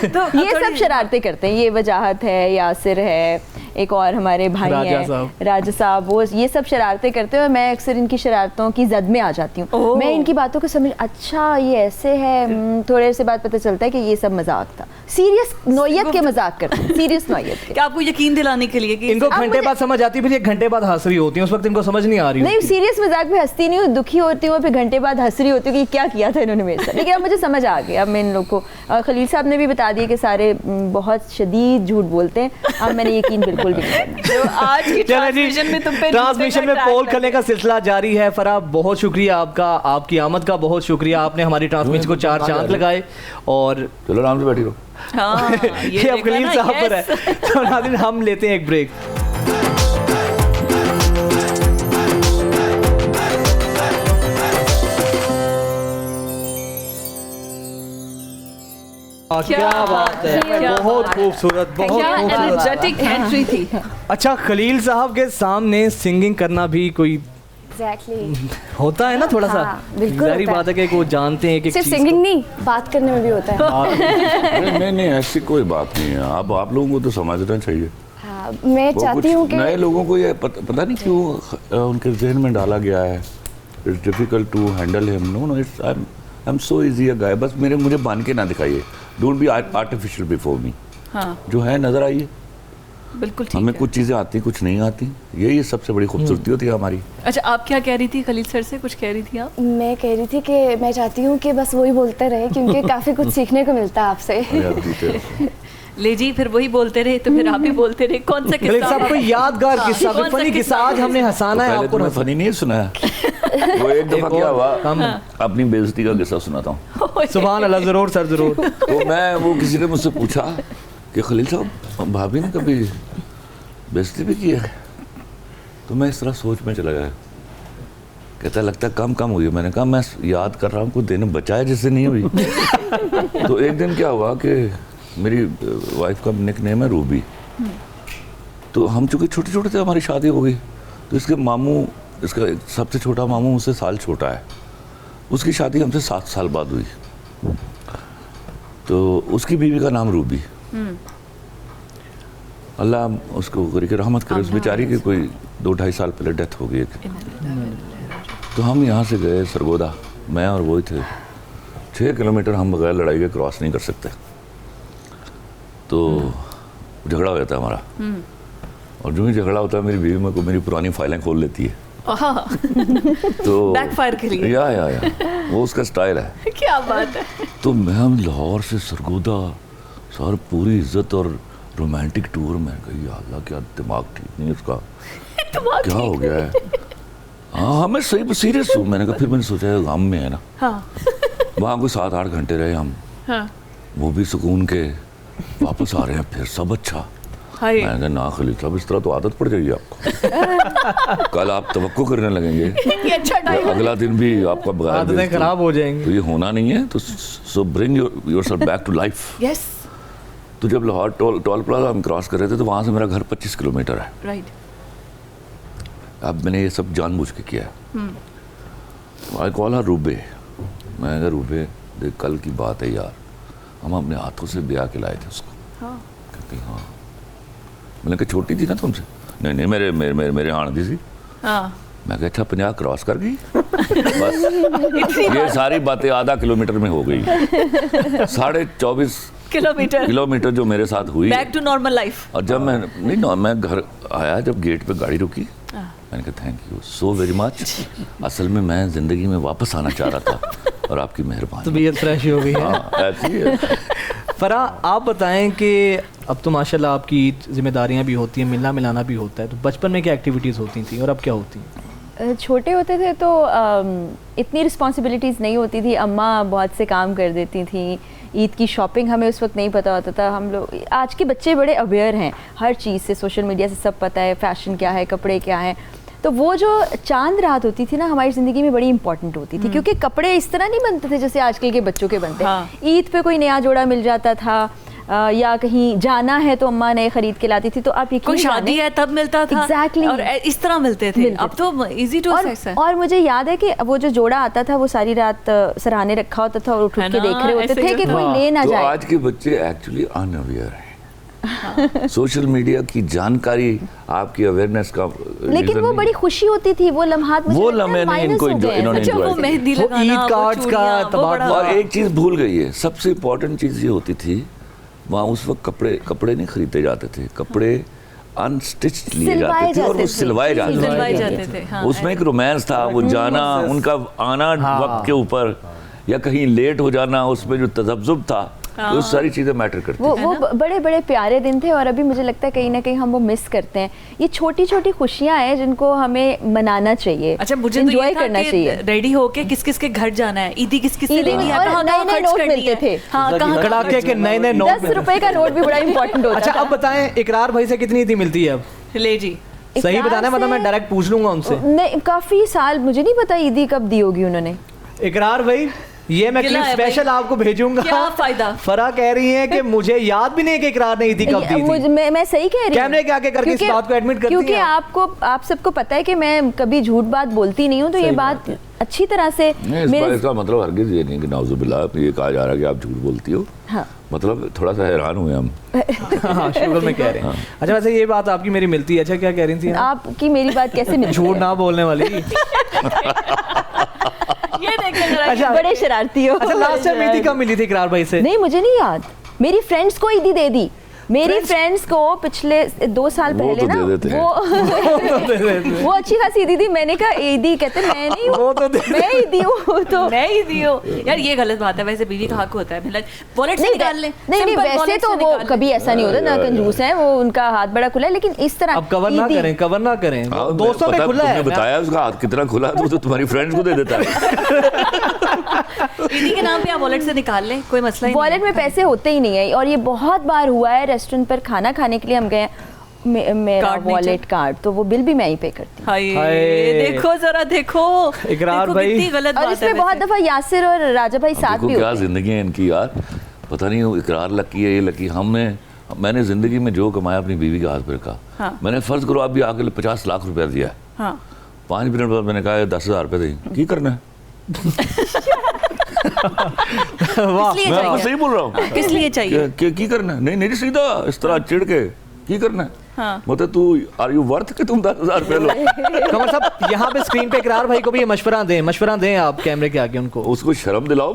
तो ये सब शरारतें करते हैं। ये वजाहत है, यासिर है, एक और हमारे भाई हैं राजा साहब, वो ये सब शरारतें करते हैं और मैं अक्सर इनकी शरारतों की जद में आ जाती हूँ। मैं इनकी बातों को समझ, अच्छा ये ऐसे है, थोड़े से बाद पता चलता है कि ये सब मजाक था। सीरियस नौयत के मजाक करते हैं, सीरियस नौयत के। क्या आपको यकीन दिलाने के लिए कि इनको घंटे बाद समझ आती, फिर 1 घंटे बाद हंस रही होती है, उस वक्त इनको समझ नहीं आ रही। नहीं, सीरियस मजाक में हंसती नहीं हूँ, दुखी होती हूँ, फिर घंटे बाद हंस रही होती हूँ कि क्या किया था इन्होंने मेरे साथ। लेकिन अब मुझे समझ आ गया, अब मैं इन लोग को, खलील साहब ने भी बता दिया कि सारे बहुत शदीद झूठ बोलते हैं। अब मैंने यकीन बिल्कुल भी नहीं करना। आज की ट्रांसमिशन में पोल करने का सिलसिला जारी है। फरा, बहुत शुक्रिया आपका, आपकी आमद का बहुत शुक्रिया, आपने हमारी ट्रांसमिशन को 4 चांद लगाए। और चलो आराम से बैठी रहो। हाँ, ये अब खलील साहब पर है। तो नाज़रीन, हम लेते हैं एक ब्रेक। क्या बात है, बहुत खूबसूरत, बहुत एनर्जेटिक एंट्री थी। अच्छा, खलील साहब के सामने सिंगिंग करना भी कोई होता है ना, थोड़ा सा जारी बात है कि वो जानते हैं कि सिर्फ सिंगिंग नहीं, बात करने में भी होता है। नहीं, ऐसी कोई बात नहीं है। आप लोगों को तो समझना चाहिए। हाँ, मैं चाहती हूँ कि नए लोगों को ये पता नहीं क्यों उनके जहन में डाला गया है, it's difficult to handle him. No, it's I am so easy a guy. बस मुझे बांध के ना दिखाइए, don't be artificial before me. हाँ, जो है नजर आइए। बिल्कुल ठीक हमें है। कुछ चीज़ें आती, कुछ नहीं आती, यही सबसे बड़ी खूबसूरती होती है हमारी। अच्छा, आप क्या कह रही थी खलील सर से? कुछ कह रही थी आप? मैं कह रही थी कि मैं चाहती हूँ कि बस वही बोलते रहे, क्योंकि काफ़ी कुछ सीखने को मिलता है आपसे। ले जी फिर वही बोलते रहे तो फिर आप भी बोलते रहे। कौन सा किस्सा? सब कोई यादगार किस्सा, कोई फनी किस्सा आज हमने हंसाना है आपको। मैं फनी नहीं सुनाया। वो एक दफा क्या हुआ, अपनी बेइज्जती का किस्सा सुनाता हूँ। सुभान अल्लाह, जरूर सर जरूर। तो वो किसी ने मुझसे पूछा कि खलील साहब भाभी ने कभी बेइज्जती भी की है? तो मैं इस तरह सोच में चला गया। कहता लगता कम हुई है। मैंने कहा मैं याद कर रहा हूँ कुछ दिन बचा है जिससे नहीं हुई। तो एक दिन क्या हुआ कि मेरी वाइफ का निक नेम है रूबी। तो हम चूँकि छोटे छोटे थे, हमारी शादी हो गई, तो इसके मामू, इसका सबसे छोटा मामू मुझसे साल छोटा है, उसकी शादी हमसे 7 साल बाद हुई। तो उसकी बीवी का नाम रूबी। अल्लाह उसको गरीब रहमत करे, उस बेचारी की कोई 2-2.5 साल पहले डेथ हो गई। तो हम यहाँ से गए सरगोदा, मैं और वो थे। 6 किलोमीटर हम बगैर लड़ाई के क्रॉस नहीं कर सकते। तो झगड़ा हो जाता है हमारा, और जो ही झगड़ा होता है मेरी बीवी मेरी पुरानी फाइलें खोल लेती है। तो बैकफायर के लिए या वो उसका स्टाइल है। क्या बात है। तो मैं लाहौर से सरगोदा, सर पूरी इज्जत और रोमांटिक टूर में गई। अल्लाह क्या दिमाग ठीक नहीं उसका, क्या हो गया है? हाँ मैं सही सीरियस हूँ। मैंने कहा, फिर मैंने सोचा गाँव में है ना, वहाँ कोई 7-8 घंटे रहे हम, वो भी सुकून के, वापस आ रहे हैं फिर सब अच्छा। मैंने कहा ना खलील साहब, इस तरह तो आदत पड़ जाएगी आपको। कल आप तवक्को करने लगेंगे, अगला दिन भी आपका आदतें खराब हो जाएंगी। तो ये होना नहीं है। तो so bring yourself back to life. Yes. तो जब लाहौर टोल प्लाजा हम क्रॉस कर रहे थे, तो वहाँ से मेरा घर 25 किलोमीटर है। राइट। अब मैंने ये सब जानबूझ के किया। आई कॉल हर रूबे। मैं कहा रूबे देख, कल की बात है यार, हम अपने हाथों से ब्याह के लाए थे उसको। कहती हाँ। मैंने कहा छोटी थी ना तुमसे? नहीं मेरे मेरे मेरे आंटी थी। मैं कहा अच्छा 50 क्रॉस कर गई। बस ये सारी बातें आधा किलोमीटर में हो गई। 24.5 किलोमीटर जो मेरे साथ हुई, बैक टू नॉर्मल लाइफ। और जब मैं घर आया, जब गेट पे गाड़ी रुकी, मैंने कहा thank you so very much. असल में मैं ज़िंदगी में वापस आना चाह रहा था, और आपकी मेहरबानी। तबीयत फ्रेश हो गई है। ऐसी है। फरा, आप बताएं कि अब तो माशाल्लाह आपकी जिम्मेदारियां भी होती हैं, मिलना मिलाना भी होता है, तो बचपन में क्या एक्टिविटीज़ होती थी और अब क्या होती हैं? छोटे होते थे तो इतनी रिस्पॉन्सिबिलिटीज़ नहीं होती थी। अम्मा बहुत से काम कर देती थी। ईद की शॉपिंग हमें उस वक्त नहीं पता होता था। हम लोग, आज के बच्चे बड़े अवेयर हैं हर चीज़ से, सोशल मीडिया से सब पता है, फैशन क्या है, कपड़े क्या हैं। तो वो जो चांद रात होती थी ना, हमारी ज़िंदगी में बड़ी इंपॉर्टेंट होती थी, क्योंकि कपड़े इस तरह नहीं बनते थे जैसे आजकल के बच्चों के बनते हैं। ईद पे कोई नया जोड़ा मिल जाता था, या कहीं जाना है तो अम्मा नए खरीद के लाती थी। तो आप कोई शादी है तब मिलता था। Exactly. और इस तरह मिलते थे। अब तो इजी टू एक्सेस है। और मुझे याद है कि वो जो जोड़ा आता था वो सारी रात सराहने रखा होता था और उठ के देख रहे होते थे कि कोई ले ना जाए। आज के बच्चे एक्चुअली अनअवेयर हैं। सोशल मीडिया की जानकारी आपकी अवेयरनेस का, लेकिन वो बड़ी खुशी होती थी वो लम्हात। वो लम्हे नहीं इनको इन्होंने वो मेहंदी लगाना, ईद कार्ड्स का। और एक चीज भूल गई है, सबसे इम्पोर्टेंट चीज ये होती थी, वहाँ उस वक्त कपड़े नहीं खरीदे जाते थे, कपड़े अनस्टिच्ड लिए जाते थे और वो सिलवाए जाते थे। उसमें एक रोमांस था, वो जाना, उनका आना वक्त के ऊपर, या कहीं लेट हो जाना, उसमें जो तजब्जुब था, वो सारी चीज़ें मैटर करती वो बड़े बड़े प्यारे दिन थे। और अभी मुझे लगता है कहीं ना कहीं हम वो मिस करते हैं। ये छोटी छोटी खुशियाँ हैं जिनको हमें मनाना चाहिए। अच्छा, मुझे एंजॉय करना चाहिए। रेडी होके किस किस के घर जाना है, ईदी किस किस नए नोट मिलते थे। कड़ाके के नए नोट, 10 रुपए का नोट भी बड़ा इंपॉर्टेंट होता है। अच्छा अब बताएं, इकरार भाई से कितनी ईदी मिलती है अब? ले जी सही बताना, मतलब मैं डायरेक्ट पूछ लूंगा उनसे। नहीं, काफी साल, मुझे नहीं पता ईदी कब दी होगी उन्होंने। इकरार भाई, ये मैं क्लिप स्पेशल आपको भेजूंगा। क्या फायदा? फरा कह रही है कि मुझे याद भी नहीं कि इकरार नहीं दी कब दी थी। मैं सही कह रही हूँ। कैमरे के आगे करके इस बात को एडमिट करती हैं। क्योंकि आप सबको पता है कि मैं कभी झूठ बात बोलती नहीं हूँ, तो ये बात अच्छी तरह से इसका मतलब हरगिज़ ये नहीं कि नाउजुबिल्लाह ये कहा जा रहा है कि आप झूठ बोलती हो। हाँ। मतलब थोड़ा सा हैरान हुए हम। हाँ, शुगर में कह रहे हैं। अच्छा वैसे ये बात आपकी मेरी मिलती है। अच्छा क्या कह रही थी आपकी मेरी बात कैसे मिलती? झूठ ना बोलने वाली। ये देखें अच्छा, बड़े शरारती हो। अच्छा लास्ट टाइम ईदी कब मिली थी इकरार भाई से? नहीं, मुझे नहीं याद। मेरी फ्रेंड्स को ईदी दे दी। मेरी फ्रेंड्स को पिछले 2 साल वो पहले तो ना दे देते वो अच्छी खासी दीदी, मैंने कहा ईदी, कहते मैं नहीं हूँ, मैं ईदी हूँ, तो मैं ही दी हूँ यार, ये गलत बात है। वैसे बीवी का हक होता है, मतलब वॉलेट से निकाल ले। नहीं वैसे तो वो कभी ऐसा नहीं होता ना, कंजूस है वो, उनका हाथ बड़ा खुला है, लेकिन इस तरह अब कवर ना करें दोस्तों में खुला है। बताया उसका हाथ कितना खुला है, तो तुम्हारी फ्रेंड्स को दे देता है। ईदी के नाम पे आप वॉलेट से निकाल लें, कोई मसला ही नहीं। वॉलेट में पैसे होते ही नहीं है, और ये बहुत बार हुआ है, रेस्टोरेंट पर खाना खाने के लिए हम गए, मेरा वॉलेट कार्ड, तो वो बिल भी मैं ही पे करती हूँ। देखो जरा, देखो इकरार भाई, कितनी गलत बात है। और इसमें बहुत दफा यासिर और राजा भाई साथ भी क्या जिंदगी है इनकी यार, पता नहीं इकरार लकी है ये लकी। मैंने जिंदगी में जो कमाया अपनी बीवी के हाथ पे रखा। हाँ। मैंने फर्ज करो आप भी आके 50 लाख रुपया दिया है। हाँ। 5 मिनट बाद मैंने कहा 10,000 रुपये दें, की करना है? मैं सही बोल रहा हूँ, किस लिए चाहिए? की करना है? नहीं सीधा इस तरह चिढ़ के की करना है? हाँ। मतलब तू आर यू वर्थ कि तुम 10,000 रुपये लो? कमर साहब यहाँ पे स्क्रीन पे इकरार भाई को भी ये मशवरा दें आप कैमरे के आगे उनको। उसको शर्म दिलाओ,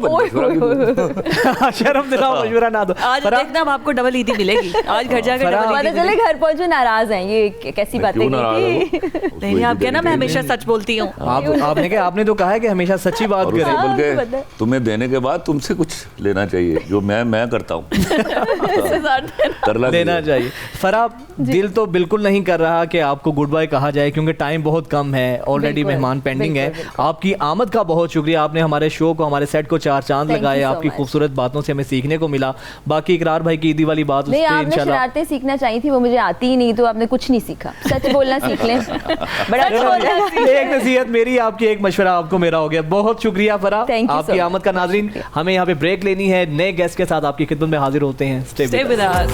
शर्म दिलाओ, मशवरा ना दो। आज देखना अब आपको डबल ईदी मिलेगी, आज घर जाकर पता चले घर पहुंचे नाराज हैं, ये कैसी बातें की थी। नहीं, आप क्या ना, मैं हमेशा सच बोलती हूँ। आपने तो कहा है कि हमेशा सच्ची बात करें, बल्कि तुम्हें देने के बाद तुमसे कुछ लेना चाहिए, जो मैं करता हूँ। लेना चाहिए। फराह, दिल तो बिल्कुल नहीं कर रहा कि आपको गुड बाय कहा जाए, क्योंकि टाइम बहुत कम है, ऑलरेडी मेहमान पेंडिंग है। आपकी आमद का बहुत शुक्रिया, आपने हमारे शो को, हमारे सेट को 4 चांद लगाए, आपकी खूबसूरत बातों से हमें सीखने को मिला। बाकी इकरार भाई की ईदी वाली बात, नहीं, आपने शरारतें सीखना चाहिए थी, वो मुझे आती ही नहीं, तो आपने कुछ नहीं सीखा। सच बोलना सीख लें, बड़ा एक नसीहत मेरी, आपकी एक मशवरा आपको मेरा हो गया। बहुत शुक्रिया फराह, आपकी आमद का। नाज़रीन, हमें यहाँ पे ब्रेक लेनी है, नए गेस्ट के साथ आपकी खिदमत में हाजिर होते हैं। Stay with us.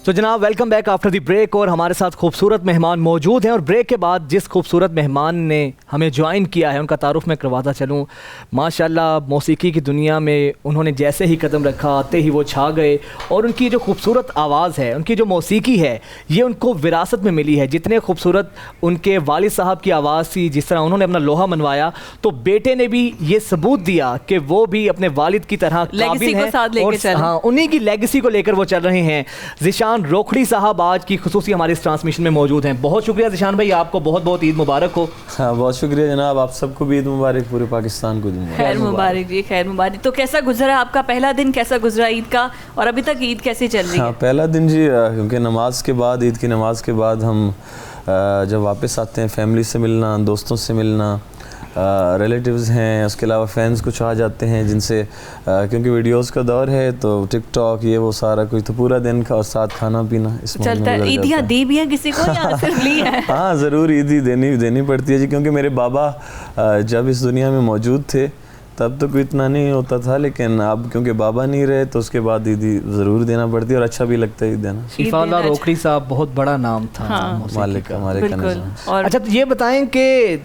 तो जनाब, welcome back after the break, और हमारे साथ खूबसूरत मेहमान मौजूद हैं। और ब्रेक के बाद जिस खूबसूरत मेहमान ने हमें ज्वाइन किया है, उनका तारुफ मैं करवाता चलूँ। माशाल्लाह, मौसीकी की दुनिया में उन्होंने जैसे ही कदम रखा, आते ही वो छा गए, और उनकी जो खूबसूरत आवाज़ है, उनकी जो मौसीकी है, ये उनको विरासत में मिली है। जितने खूबसूरत उनके वालिद साहब की आवाज़ थी, जिस तरह उन्होंने अपना लोहा मनवाया, तो बेटे ने भी ये सबूत दिया कि वो भी अपने वालिद की तरह काबिल हैं, और हाँ, उन्हीं की लेगेसी को लेकर वो चल रहे हैं। ज़िशान रोखड़ी साहब आज की खुसूसी हमारे इस ट्रांसमिशन में मौजूद हैं। बहुत शुक्रिया ज़िशान भाई, आपको बहुत बहुत ईद मुबारक हो। हाँ, बहुत शुक्रिया जनाब, आप सबको भी ईद मुबारक, पूरे पाकिस्तान को खैर मुबारक जी, खैर मुबारक। तो कैसा गुजरा आपका पहला दिन, कैसा गुजरा ईद का, और अभी तक ईद कैसी चल रही है? हाँ, पहला दिन जी, क्योंकि नमाज के बाद, ईद की नमाज के बाद हम जब वापस आते हैं, फैमिली से मिलना, दोस्तों से मिलना, रिलेटिव्स हैं, उसके अलावा फैंस कुछ आ जाते हैं जिनसे, क्योंकि वीडियोस का दौर है, तो टिकटॉक ये वो सारा कुछ, तो पूरा दिन का और साथ खाना पीना इसमें चलता है। ईदियाँ दी भी हैं किसी को या सिर्फ ली है? हाँ, ज़रूर ईदी देनी पड़ती है जी, क्योंकि मेरे बाबा जब इस दुनिया में मौजूद थे तब तो कोई इतना नहीं होता था, लेकिन अब क्योंकि बाबा नहीं रहे तो उसके बाद ईदी ज़रूर देना पड़ती है, और अच्छा भी लगता है ईद देना। शिफाउल्लाह रोखड़ी साहब बहुत बड़ा नाम था। हाँ, मालिक का। अच्छा, तो ये बताएं कि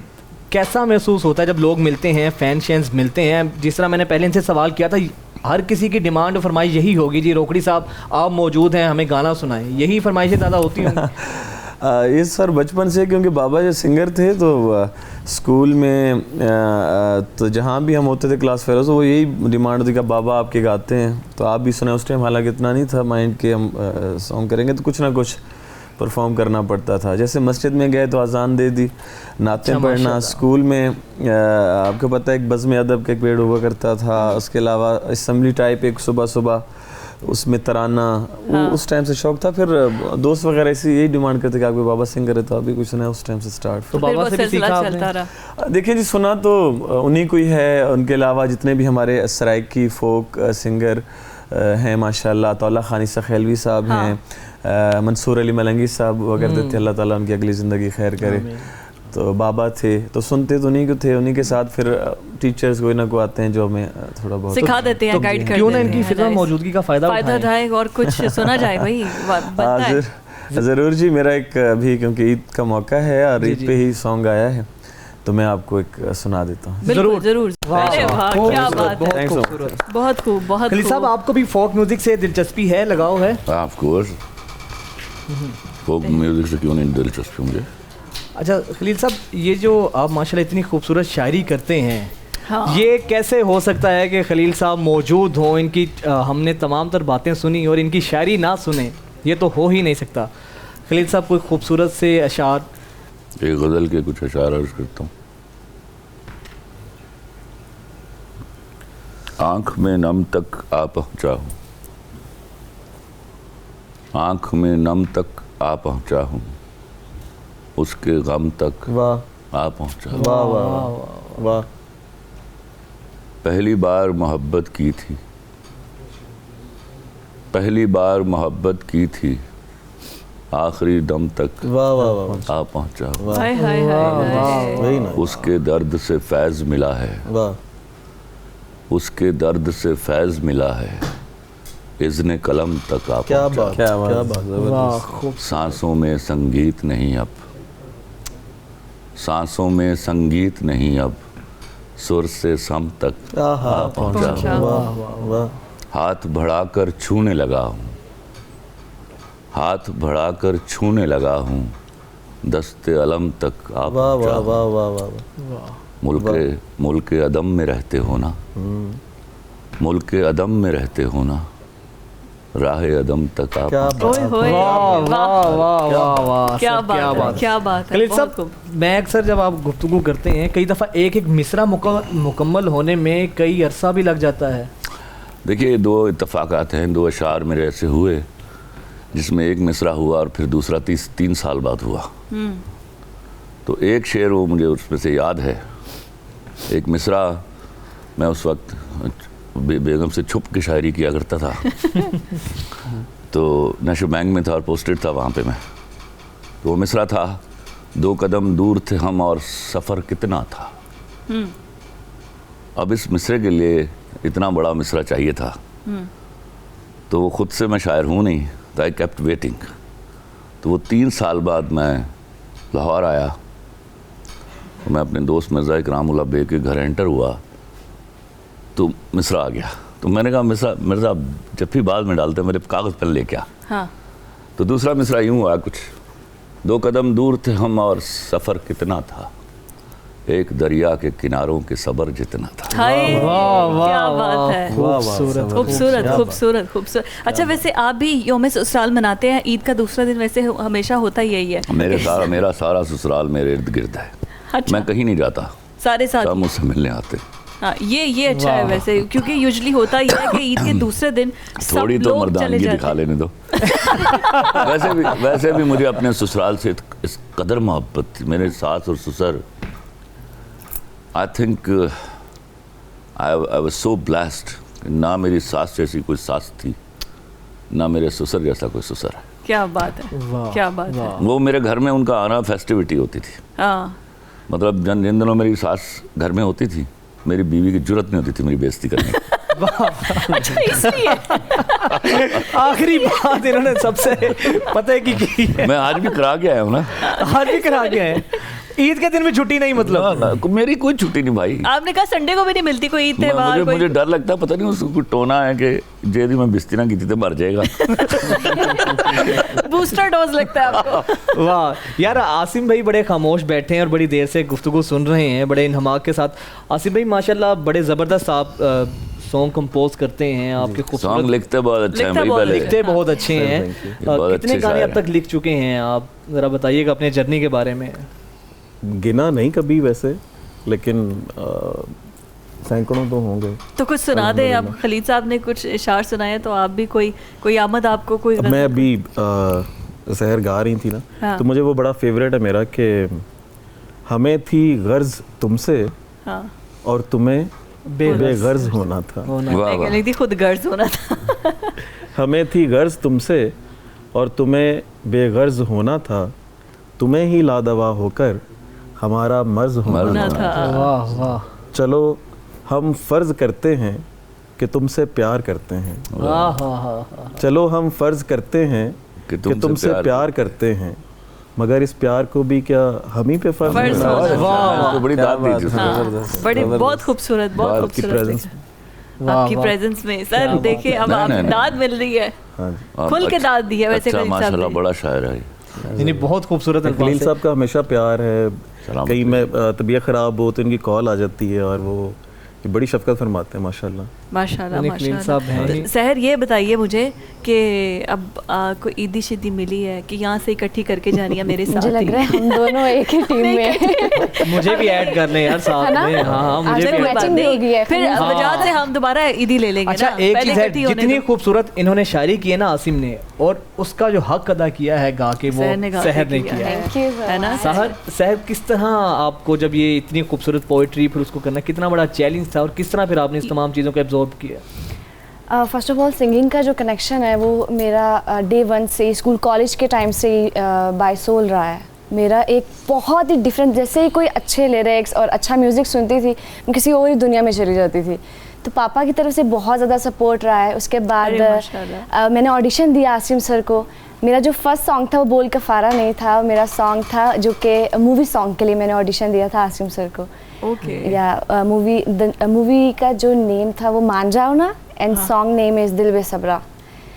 कैसा महसूस होता है जब लोग मिलते हैं, फैंस मिलते हैं? जिस तरह मैंने पहले इनसे सवाल किया था, हर किसी की डिमांड और फरमाइश यही होगी जी, रोखड़ी साहब आप मौजूद हैं, हमें गाना सुनाएं, यही फरमाइशें ज़्यादा होती होंगी? ये सर बचपन से, क्योंकि बाबा जो सिंगर थे, तो स्कूल में तो जहाँ भी हम होते थे क्लास फेलोज, तो वो यही डिमांड होती कि बाबा आपके गाते हैं तो आप भी सुने। उस टाइम हालांकि इतना नहीं था माइंड के हम सॉन्ग करेंगे, तो कुछ ना कुछ परफॉर्म करना पड़ता था। जैसे मस्जिद में गए तो अजान दे दी, नातें पढ़ना, स्कूल में आपको पता है एक बज़्म अदब का एक पीरियड हुआ करता था, उसके अलावा असेंबली टाइप एक सुबह उसमें तराना, वो उस टाइम से शौक था। फिर दोस्त वगैरह ऐसे यही डिमांड करते कि आपके बाबा सिंगर है तो अभी कुछ सुना, उस टाइम से स्टार्ट। तो बाबा से भी सीखा आपने? देखिए जी, सुना तो उन्हीं को ही है। उनके अलावा जितने भी हमारे सराइकी फोक सिंगर हैं माशाल्लाह, तौला खानी सखेलवी साहब हैं, मंसूर अली मलंगी साहब वगैरह थे, अल्लाह ताला उनकी अगली ज़िंदगी खैर करे। तो बाबा थे, तो सुनते तो उन्हीं को थे, उन्हीं के साथ फिर टीचर्स कोई ना कोई आते हैं जो हमें थोड़ा बहुत सिखा देते हैं, गाइड करते हैं। क्यों ना इनकी फिज़ा मौजूदगी का फ़ायदा उठाएं और कुछ सुना जाए भाई, बनता है। ज़रूर जी, मेरा एक अभी क्योंकि ईद का मौका है और ईद पे ही सॉन्ग आया है, तो मैं आपको एक सुना देता हूँ। जरूर जरूर। अरे वाह, क्या बात है, बहुत खूब, बहुत खलील साहब, आपको भी फोक म्यूजिक से दिलचस्पी है, लगाव है? ऑफ कोर्स, फोक म्यूजिक से क्यों नहीं दिलचस्पी मुझे। अच्छा खलील साहब, ये जो आप माशाल्लाह इतनी खूबसूरत शायरी करते हैं, हाँ। ये कैसे हो सकता है कि खलील साहब मौजूद हों, इनकी हमने तमाम तर बातें सुनी और इनकी शायरी ना सुने? ये तो हो ही नहीं सकता। खलील साहब कोई खूबसूरत से अशार? एक गज़ल के कुछ अशार अर्ज़ करता हूँ। आँख में नम तक आ पहुँचा हूँ, आँख में नम तक आ पहुँचा हूँ, उसके गम तक वाह आ पहुँचा हूँ। वाह वाह वाह। पहली बार मोहब्बत की थी, पहली बार मोहब्बत की थी, आखिरी दम तक वाह वाह वाह आ पहुँचा हूँ। हाय हाय हाय। वही ना। उसके दर्द से फैज़ मिला है, वाह उसके दर्द से फैज़ मिला है, इज़्ने कलम तक आ क्या पहुँचा। बात, क्या बात। वाह खूब। सांसों में संगीत नहीं अब, सांसों में संगीत नहीं अब, सुर से सम तक आ पहुँचा। वाह वाह। हाथ बढ़ाकर छूने लगा हूँ, हाथ बढ़ाकर छूने लगा हूँ, दस्ते अलम तक आ वाह पहुँचा। वाह वाह वाह वाह। मुल्क अदम में रहते हो ना, मुल्क अदम में रहते हो ना, राह अदम तक आ क्या पहुँचा। ओए होए, वाह वाह वाह वाह वाह। क्या सर, बात है, क्या बात है। खलील बहुत साहब, मैं अक्सर जब आप गुफ्तगू करते हैं, कई दफ़ा एक एक मिसरा मुकम्मल होने में कई अरसा भी लग जाता है। देखिए, दो इत्तफाकात हैं, दो अशार मेरे ऐसे हुए जिसमें एक मिसरा हुआ और फिर दूसरा 3 साल बाद हुआ। तो एक शेर वो मुझे उसमें से याद है। एक मिसरा मैं उस वक्त बेगम से छुप के शायरी किया करता था। तो नशो बैंक में था और पोस्टेड था वहाँ पे मैं। तो वो मिसरा था, 2 कदम दूर थे हम और सफ़र कितना था। अब इस मिसरे के लिए इतना बड़ा मिसरा चाहिए था, तो वो ख़ुद से मैं शायर हूँ नहीं, तो आई केप्ट वेटिंग। तो वो 3 साल बाद मैं लाहौर आया, मैं अपने दोस्त मिर्ज़ा इकरामुल्लाह बे के घर एंटर हुआ, तो मिसरा आ गया। तो मैंने कहा मिर्ज़ा जब भी बाद में डालते मेरे कागज़ पेन लेके आ। हाँ। तो दूसरा मिसरा यूँ हुआ कुछ, 2 कदम दूर थे हम और सफ़र कितना था, एक दरिया के किनारों के सबर जितना था। हाय, क्या बात है। खूबसूरत खूबसूरत खूबसूरत खूबसूरत। अच्छा, वैसे आप भी यौम ससुराल मनाते हैं? ईद का दूसरा दिन वैसे हमेशा होता ही यही है। मेरा सारा ससुराल मेरे इर्द गिर्द है। अच्छा। मैं कहीं नहीं जाता, सारे साथ सब मुझसे मिलने आते। हाँ, ये अच्छा है वैसे, क्योंकि यूजुअली होता ही है कि ईद के दूसरे दिन सब थोड़ी तो लोग चले मर्दानगी जाते दिखा लेने दो। वैसे भी मुझे अपने ससुराल से इस कदर मोहब्बत थी, मेरे सास और ससुर। I think I was so blessed. ना मेरी सास जैसी कोई सास थी, ना मेरे ससुर जैसा कोई ससुर है। क्या बात है, क्या बात है। वो मेरे घर में उनका आना फेस्टिविटी होती थी। हाँ। मतलब जिन दिनों मेरी सास घर में होती थी, मेरी बीवी की जुर्रत नहीं होती थी मेरी बेइज्जती करने की। अच्छा, इसलिए आखिरी बात इन्होंने सबसे पता है की है। मैं आज भी करा के आया हूँ ना। आज भी करा के आए। ईद के दिन में छुट्टी नहीं? मतलब मेरी कोई छुट्टी नहीं भाई। आपने कहा संडे को भी नहीं मिलती कोई ईद त्योहार। मुझे डर लगता है, पता नहीं उसको कुछ टोना है कि जेदी में बिस्ती ना की थी तो मर जाएगा। बूस्टर डोज लगता है आपको। वाह यार, आसिम भाई बड़े खामोश बैठे हैं और बड़ी देर से गुफ्तगू सुन रहे हैं बड़े इन्हमाक के साथ। आसिम भाई माशाल्लाह बड़े ज़बरदस्त आप सॉन्ग कंपोज करते हैं, आपके खूबसूरत सॉन्ग लिखते बहुत अच्छे हैं भाई। पहले लिखते बहुत अच्छे हैं। कितने गाने अब तक लिख चुके हैं आप? ज़रा बताइएगा अपने जर्नी के बारे में। गिना नहीं कभी वैसे, लेकिन सैकड़ों तो होंगे। तो कुछ सुना दें। अब खलील साहब ने कुछ इशार सुनाए, तो आप भी कोई आमद आपको कोई। मैं अभी सहर गा रही थी ना। हाँ। तो मुझे वो बड़ा फेवरेट है मेरा कि हमें थी गर्ज तुमसे। हाँ। और तुम्हें बेगर्ज होना था। मैं थी खुद गर्ज होना था। हमें थी गर्ज तुमसे और तुम्हें बेगर्ज होना था, तुम्हें ही लादवा होकर हमारा मर्ज होना था। वाह वाह। चलो हम फर्ज करते हैं कि तुमसे प्यार करते हैं। चलो हम फर्ज करते हैं कि तुमसे प्यार करते हैं, मगर इस प्यार को भी क्या हम ही पे फर्ज होना है। वाह, बड़ी दाद दी थी। बड़ी बहुत खूबसूरत, बहुत खूबसूरत आपकी प्रेजेंस में। सर देखिए, अब आपको दाद मिल रही है, खुल के दाद दी है। वैसे माशाल्लाह बड़ा शायर है। यानी बहुत खूबसूरत खलील अल्फाज साहब का हमेशा प्यार है, सलाम। कहीं मैं तबीयत ख़राब हो तो इनकी कॉल आ जाती है और वो बड़ी शफकत फरमाते हैं माशाल्लाह। माशाल्लाह यानी खलील साहब हैं माशाल्लाह। ही। सहर ये बताइए मुझे कि अब कोई ईदी शिद्दी मिली है कि यहाँ से इकट्ठी करके जानी है मेरे साथ मुझे लग ही? रहा है हम दोनों एक ही टीम में हैं। मुझे भी ऐड कर लें यार साथ है ना? में। हाँ मुझे चलो भी मैचिंग बात भी नहीं। होगी है। फिर हाँ। वजाहत से हम दोबारा ईदी ले लेंगे अच्छा ना, एक पहले चीज़ है, इकट्ठी होने जितनी दो। खूबसूरत इन्होंने शायरी की है ना आसिम ने, और उसका जो हक अदा किया है गा के वो सहर ने गा के सहर ने किया किया है। थैंक यू है ना? सहर किस तरह आपको जब ये इतनी खूबसूरत पोइट्री फिर उसको करना कितना बड़ा चैलेंज था और किस तरह फिर आपने इस तमाम चीज़ों को एब्जॉर्ब किया? फर्स्ट ऑफ ऑल सिंगिंग का जो कनेक्शन है वो मेरा डे वन से स्कूल कॉलेज के टाइम से ही बाय सोल रहा है। मेरा एक बहुत ही डिफरेंट, जैसे ही कोई अच्छे लिरिक्स और अच्छा म्यूज़िक सुनती थी मैं किसी और ही दुनिया में चली जाती थी। तो पापा की तरफ से बहुत ज़्यादा सपोर्ट रहा है। उसके बाद अरे माशाल्लाह। मैंने ऑडिशन दिया आसिम सर को। मेरा जो फर्स्ट सॉन्ग था वो बोल कफ़ारा नहीं था, मेरा सॉन्ग था जो कि मूवी सॉन्ग के लिए मैंने ऑडिशन दिया था आसिम सर को। ओके। या मूवी का जो नेम था वो मान जाओ ना, एंड सॉन्ग नेम इज दिल बेसब्रा।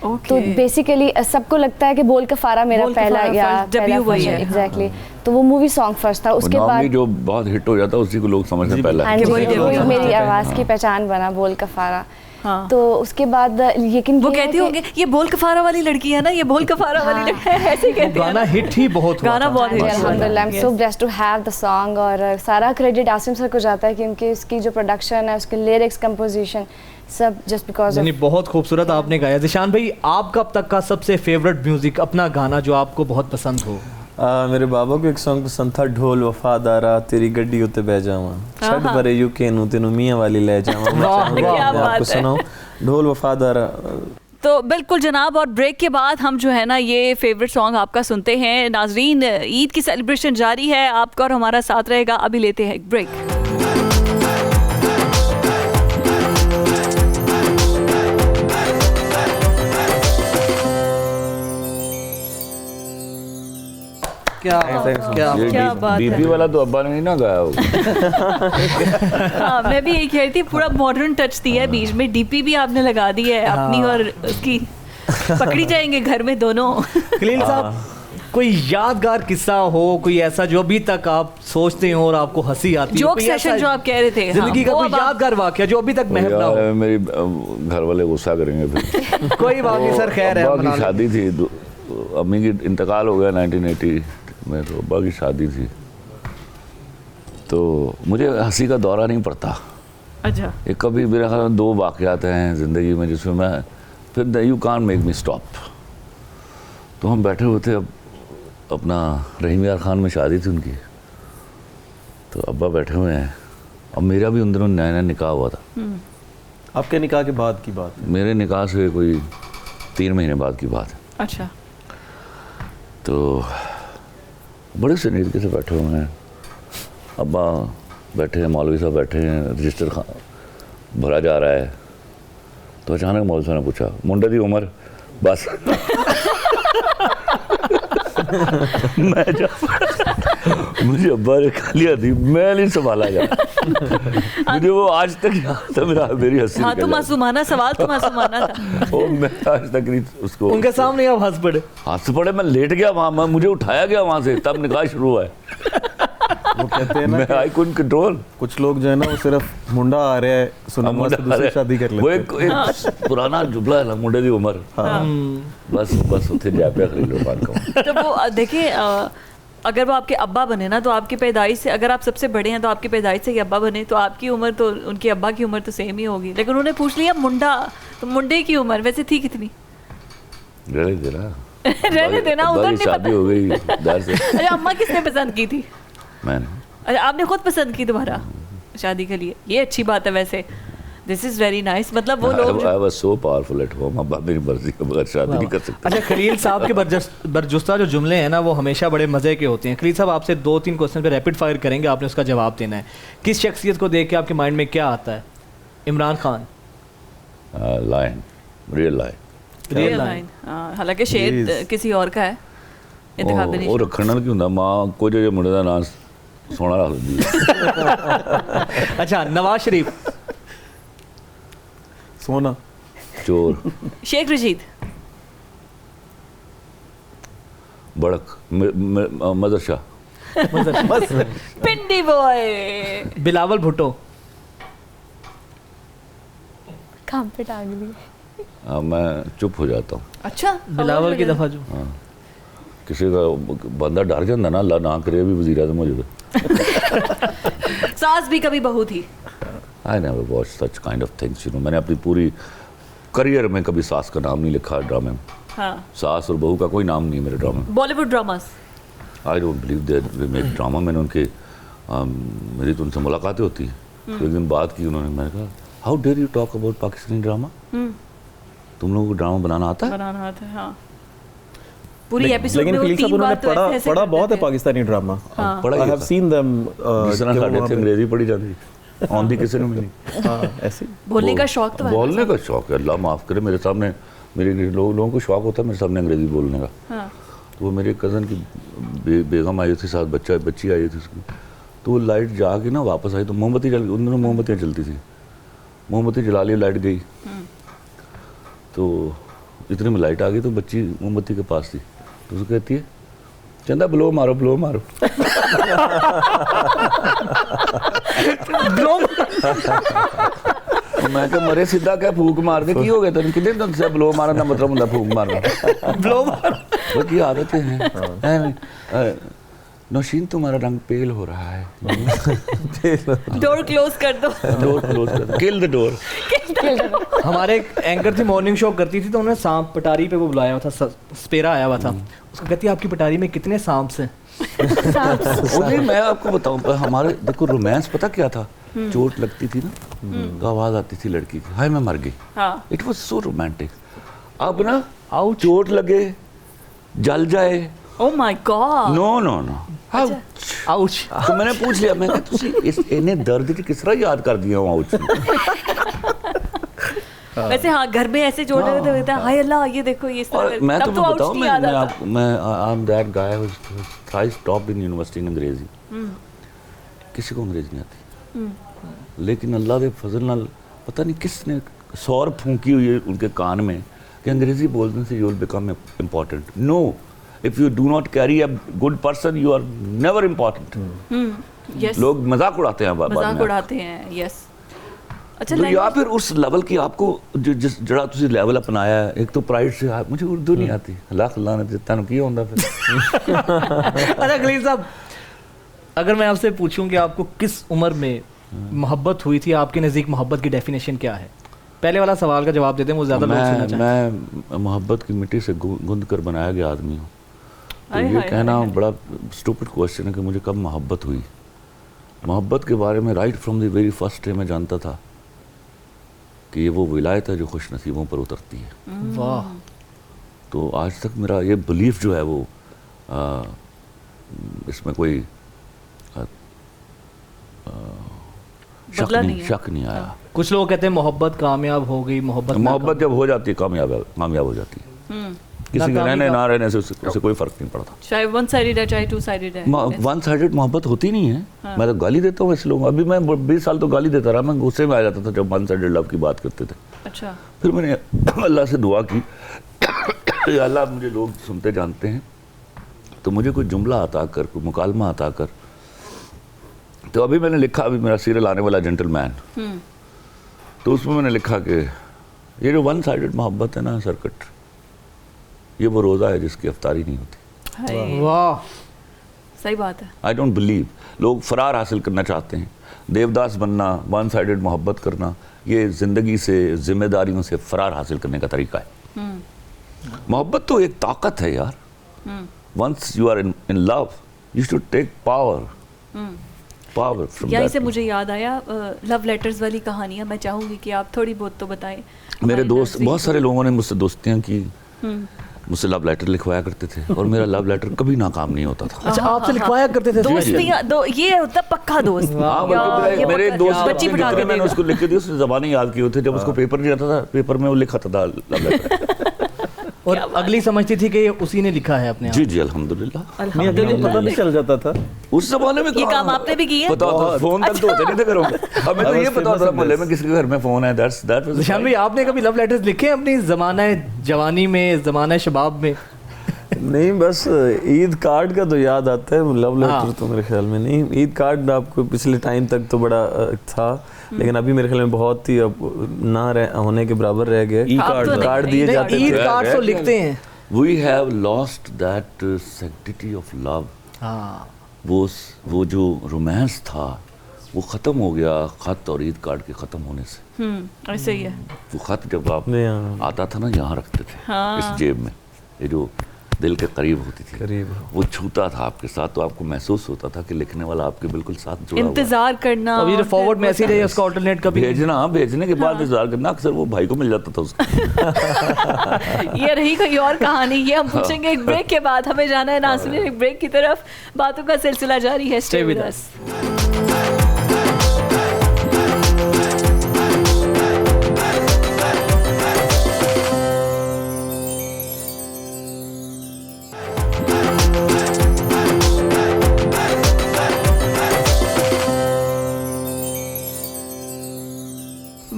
ओके। तो बेसिकली सबको लगता है कि बोल कफ़ारा मेरा बोल पहला कफ़ारा या first debut वही है। एग्जैक्टली। तो वो मूवी सॉन्ग फर्स्ट था। उसके नाम ही बाद जो बहुत हिट हो जाता है उसी को लोग समझते हैं पहला। हाँ जी, वही debut वही था। मेरी आवाज़ की पहचान बना बोल कफ़ारा। हाँ। तो उसके बाद लेकिन वो ये है कहती कि- होंगे ये बोल कफारा वाली लड़की है ना, ये बोल कफारा वाली लड़की है, ऐसे ही कहते हैं गाना ना। हिट ही बहुत हुआ गाना था। बहुत हिट हुआ था। अल्हम्दुलिल्लाह, I am so Yes. Blessed to have the song. और सारा क्रेडिट आसिम सर को जाता है क्योंकि इसकी जो प्रोडक्शन है, उसके लिरिक्स, कंपोजिशन सब जस्ट बिकॉज यानी बहुत खूबसूरत आपने गाया। जिशान भाई आपका अब तक का सबसे फेवरेट म्यूजिक अपना गाना जो आपको बहुत पसंद हो? मेरे बाबा को एक सॉन्ग पसंद था, ढोल वफादारा तेरी गड्डी उत्ते बह जावा छड़ परे यूके नु तेनु मियां वाली ले जावा। मैं वाह, चाहूंगा क्या मैं बात आपको है। सुनाऊं ढोल वफादारा। तो बिल्कुल जनाब, और ब्रेक के बाद हम जो है ना ये फेवरेट सॉन्ग आपका सुनते हैं। नाजरीन, ईद की सेलिब्रेशन जारी है, आपका और हमारा साथ रहेगा। अभी लेते हैं एक ब्रेक। क्या क्या ये क्या बात है। डीपी वाला तो अब्बा ने नहीं ना गाया होगा। हाँ, मैं भी यही कह रही थी, पूरा मॉडर्न टच दिया है बीच में। डीपी भी आपने लगा दी है अपनी और उसकी, पकड़ी जाएंगे घर में दोनों। खलील साहब कोई यादगार किस्सा हो, कोई ऐसा जो अभी तक आप सोचते हो और आपको हंसी आती है? जोक कोई ऐसा सेशन जो आप कह रहे थे, जिंदगी का वो कोई अब आप- यादगार वाकया जो अभी तक महफ ना यार हो? मेरी घर वाले गुस्सा करेंगे फिर। कोई बात नहीं सर, खैर है, अब्बा मना की लो। शादी थी, अम्मी की इंतकाल हो गया 1980 में, तो अब्बा की शादी थी। तो मुझे हंसी का दौरा नहीं पड़ता। अच्छा। ये कभी मेरे ख्याल में 2 वाक़यात हैं ज़िंदगी में जिसमें मैं फिर you can't make me stop. तो हम बैठे हुए थे, अब अपना रहीम यार खान में शादी थी उनकी, तो अब्बा बैठे हुए हैं। अब मेरा भी उन दिनों नया नया निकाह हुआ था। आपके निकाह के बाद की बात है? मेरे निकाह से कोई 3 महीने बाद की बात है। अच्छा। तो बड़े संजीदगी से बैठे हुए हैं, अब्बा बैठे हैं, मौलवी साहब बैठे हैं, रजिस्टर भरा जा रहा है। तो अचानक मौलवी साहब ने पूछा, मुंडे दी उम्र बस। मैं मुझे अब्बा ने खा लिया थी, मैं नहीं संभाला गया। मुझे वो आज तक याद था, मेरी हंसी हाँ, तो निकल जाती। मासूमाना सवाल तो मासूमाना था। वो मैं आज तक नहीं उसको उनके सामने आप हंस पड़े? हाथ से पड़े, मैं लेट गया वहाँ, मुझे उठाया गया वहाँ से, तब निकाह शुरू हुआ है। वो कहते हैं ना मैं आई कुडंट कंट्रोल। कुछ लोग जो है ना वो सिर्फ मुंडा आ रहा है सुनम्मा से दूसरी शादी कर वो लेते हैं। एक पुराना जुमला है ना, मुंडे दी उम्र बस बस उठे जापे खरीदो पान का। तो वो देखिए, अगर वो आपके अब्बा बने ना, तो आपकी पैदाइश से, अगर आप सबसे बड़े हैं तो आपकी पैदाइश से ही अब्बा बने, तो आपकी उम्र तो उनके अब्बा की उम्र तो सेम ही होगी। लेकिन उन्होंने पूछ लिया मुंडा, तो मुंडे की उम्र वैसे थी कितनी? रहने देना, रहने देना, उधर नहीं शादी पता। हो गई दर से। अच्छा, अम्मा किसने पसंद की थी? मैंने अच्छा, आपने खुद पसंद की दोबारा शादी के लिए? ये अच्छी बात है वैसे, दिस इज वेरी नाइस। मतलब वो लोग I was so powerful at home, अब्बा मेरी मर्जी के बगैर शादी नहीं कर सकते। अच्छा, खलील साहब के बरजुस्ता जो जुमले हैं ना वो हमेशा बड़े मज़े के होते हैं। खलील साहब आपसे 2-3 क्वेश्चन पे रैपिड फायर करेंगे, आपने उसका जवाब देना है। किस शख्सियत को देख के आपके माइंड में क्या आता है? Imran Khan? Line, real line. Real line. हालांकि शेर किसी और का है, इंतखाब नहीं। ਉਹ ਰੱਖਣ ਨਾਲ ਕੀ ਹੁੰਦਾ, ਮਾਂ ਕੁਝ ਜੇ ਮੁੰਡੇ ਦਾ ਨਾਂ ਸੋਹਣਾ ਰੱਖ ਦਿੰਦੀ ਹੈ। अच्छा, नवाज शरीफ? सोना। चोर। शेख रशीद? बड़क मदरशा बस पिंडी बॉय। बिलावल भुट्टो। काम पे टांग ली। मैं चुप हो जाता हूँ। अच्छा, बिलावल की दफा जो किसी का बंदा डर जाता ना, अल्लाह ना करे भी वज़ीर आज़म हो जाए। सास भी कभी बहू थी। I never watch such kind of things, you know. मैंने अपनी पूरी करियर में कभी सास का नाम नहीं लिखा ड्रामे में। हाँ। सास और बहू का कोई नाम नहीं है मेरे ड्रामे में। Bollywood dramas. I don't believe that we make drama. मैंने उनके मेरी तो उनसे मुलाकातें होती हैं। एक दिन बात की उन्होंने, मैंने कहा how dare you talk about Pakistani drama. तुम लोगों को ड्रामा बनाना आता है? बनाना आता है, हाँ। पूरी एपिसोड में लेकिन वो खलील साहब 3 बार उन्होंने तो ऐसे पढ़ा करते बहुत है थे। पाकिस्तानी ड्रामा। पढ़ा आई हैव सीन देम। जिस तरह साढ़े थे अंग्रेजी पढ़ी जाती है, आंधी किसी ने मिली। हाँ, ऐसे बोलने का शौक तो है। बोलने का शौक है, अल्लाह माफ़ करे। मेरे सामने मेरे लोगों को शौक होता है मेरे सामने अंग्रेजी बोलने का। हाँ। तो वो मेरे कज़न की बेगम आई थी, साथ बच्ची आई थी उसकी। तो वो लाइट जा के ना वापस आई तो मोमबत्ती जल, उन दिनों मोमबत्तियाँ जलती थी, मोमबत्ती जला ली, लाइट गई। तो इतने में लाइट आ गई तो बच्ची मोमबत्ती के पास थी, तो उसको कहती है चंदा ब्लो मारो ब्लो मारो। तो मैं क्या मरे सीधा क्या फूक मार दे की हो गया तेन कितने दिन से ब्लो मारन का मतलब होंगे फूक मारना। ब्लो मार वो की आदतें हैं। नौशीन तुम्हारा रंग पेल हो रहा है। डोर क्लोज कर दो। डोर क्लोज कर दो, किल द डोर। हमारे एक एंकर थी, मॉर्निंग शो करती थी, तो उन्होंने सांप पटारी पे वो बुलाया हुआ था, स्पेरा आया हुआ था। उसको कहती है आपकी पटारी में कितने सांप हैं? नहीं मैं आपको बताऊं, हमारे देखो रोमांस पता क्या था, चोट लगती थी ना तो आवाज आती थी लड़की की, हाय मैं मर गई। It was so romantic. अब ना आओ चोट लगे, जल जाए, oh my god, no no no, ouch. तो मैंने पूछ लिया, मैं तुसी इस इन्हें दर्द की किस तरह याद कर दिया हूं आउच। वैसे हाँ, घर में ऐसे जोड़ रहे थे, हाय अल्लाह ये देखो ये और मैं तुम्हें बताऊं, मैं I am that guy who thrice top in university in अंग्रेजी। किसी को अंग्रेजी नहीं आती, लेकिन अल्लाह के फजल नाल पता नहीं किसने सौर फूंकी हुई है उनके कान में कि अंग्रेजी बोलने से you will become important. No, if you do not carry a good person you are never important। yes। लोग मजाक उड़ाते हैं, मजाक उड़ाते हैं, yes। अच्छा, तो या फिर उस लेवल की आपको जो जिस जड़ा तुसी लेवल अपनाया है, एक तो प्राइड से मुझे उर्दू नहीं आती, लाख लानत जितना की होता फिर। अच्छा खलील साहब, अगर मैं आपसे पूछूं कि आपको किस उम्र में मोहब्बत हुई थी, आपके नज़दीक मोहब्बत की डेफिनेशन क्या है? पहले वाला सवाल का जवाब देते हैं, वो ज़्यादा लोग सुनना चाहते हैं। मैं मोहब्बत की मिट्टी से गूंद कर बनाया गया आदमी हूँ। तो ये कहना बड़ा स्टूपिड क्वेश्चन है कि मुझे कब मोहब्बत हुई। मोहब्बत के बारे में right from the very first day मैं जानता था कि ये वो विलायत है जो खुश नसीबों पर उतरती है। वाह। तो आज तक मेरा ये बिलीफ जो है वो इसमें कोई शक नहीं आया। कुछ लोग कहते हैं मोहब्बत कामयाब हो गई, मोहब्बत जब हो जाती है कामयाब हो जाती है। किसी के रहने ना रहने से उससे कोई फर्क नहीं पड़ता। चाहे वन साइडेड है चाहे टू साइडेड है, वन साइडेड मोहब्बत होती नहीं है। हाँ। मैं तो गाली देता हूँ ऐसे लोगों। अभी मैं 20 साल तो गाली देता रहा, मैं गुस्से में आ जाता था जब वन साइडेड लव की बात करते थे। अच्छा। फिर मैंने अल्लाह से दुआ की, अल्लाह मुझे लोग सुनते जानते हैं, तो मुझे कोई जुमला अता कर, कोई मुकालमा अता कर। तो अभी मैंने लिखा, अभी मेरा सीरियल आने वाला जेंटलमैन, तो उसमें मैंने लिखा कि ये जो वन साइडेड मोहब्बत है ना सर्किट, ये वो रोज़ा है जिसकी अफ्तारी नहीं होती। वाह, सही बात है। आई डोंट बिलीव लोग फरार हासिल करना चाहते हैं, देवदास बनना, वन साइडेड मोहब्बत करना, ये ज़िंदगी से, जिम्मेदारियों से फरार हासिल करने का तरीका है। मोहब्बत तो एक ताकत है यार। Once you are in love you should take power. यहीं से मुझे याद आया लव लेटर्स वाली कहानियाँ, मैं चाहूँगी कि आप थोड़ी बहुत तो बताएं। मेरे दोस्त, बहुत सारे लोगों ने मुझसे दोस्तियाँ की, मुझसे लव लेटर लिखवाया करते थे और मेरा लव लेटर कभी नाकाम नहीं होता था। अच्छा, आपसे लिखवाया करते थे? दोस्तियाँ, ये होता पक्का दोस्त। मेरे दोस्त बच्ची मैंने उसको लिख के दी, उसने ज़बानी याद किए थे। जब उसको पेपर नहीं आता था, पेपर में वो लिखा था लव लेटर। और अगली समझती थी कि ये उसी ने लिखा है अपने। जी जी, अल्हम्दुलिल्लाह। पता नहीं चल जाता था उस जमाने में। ये काम आपने भी किया? पता था, फोन तक तो होते नहीं थे घरों में। हमें तो ये पता था मोहल्ले में किसके घर में फोन है। दैट निशान भाई, आपने कभी लव लेटर्स लिखे अपनी ज़माना जवानी में, ज़माना शबाब में? नहीं, बस ईद कार्ड का तो याद आता है, लव लेटर तो मेरे ख्याल में नहीं। ईद कार्ड आपको पिछले टाइम तक तो बड़ा था, लेकिन अभी मेरे ख्याल में बहुत ही अब ना होने के बराबर रह गए। ई कार्ड दिए जाते ईद कार्ड तो लिखते हैं। We have lost that sanctity of love. हाँ, वो जो रोमांस था वो ख़त्म हो गया ख़त और ईद कार्ड के ख़त्म होने से। ऐसे ही है। वो ख़त जब आप नहीं, आता था ना, यहाँ रखते थे हाँ। इस जेब में, ये जो दिल के करीब होती थी, करीब वो छूता था आपके साथ, तो आपको महसूस होता था कि लिखने वाला आपके बिल्कुल साथ जुड़ा हुआ है। इंतजार करना। अब ये जो फॉरवर्ड मैसेज है उसका ऑल्टरनेट कभी भेजना, भेजने के बाद इंतजार करना, अक्सर वो भाई को मिल जाता था उसका। ये रही कोई और कहानी, ये हम पूछेंगे एक ब्रेक के बाद। हमें जाना है नाज़रीन एक ब्रेक की तरफ, बातों का सिलसिला जारी है। Stay with us.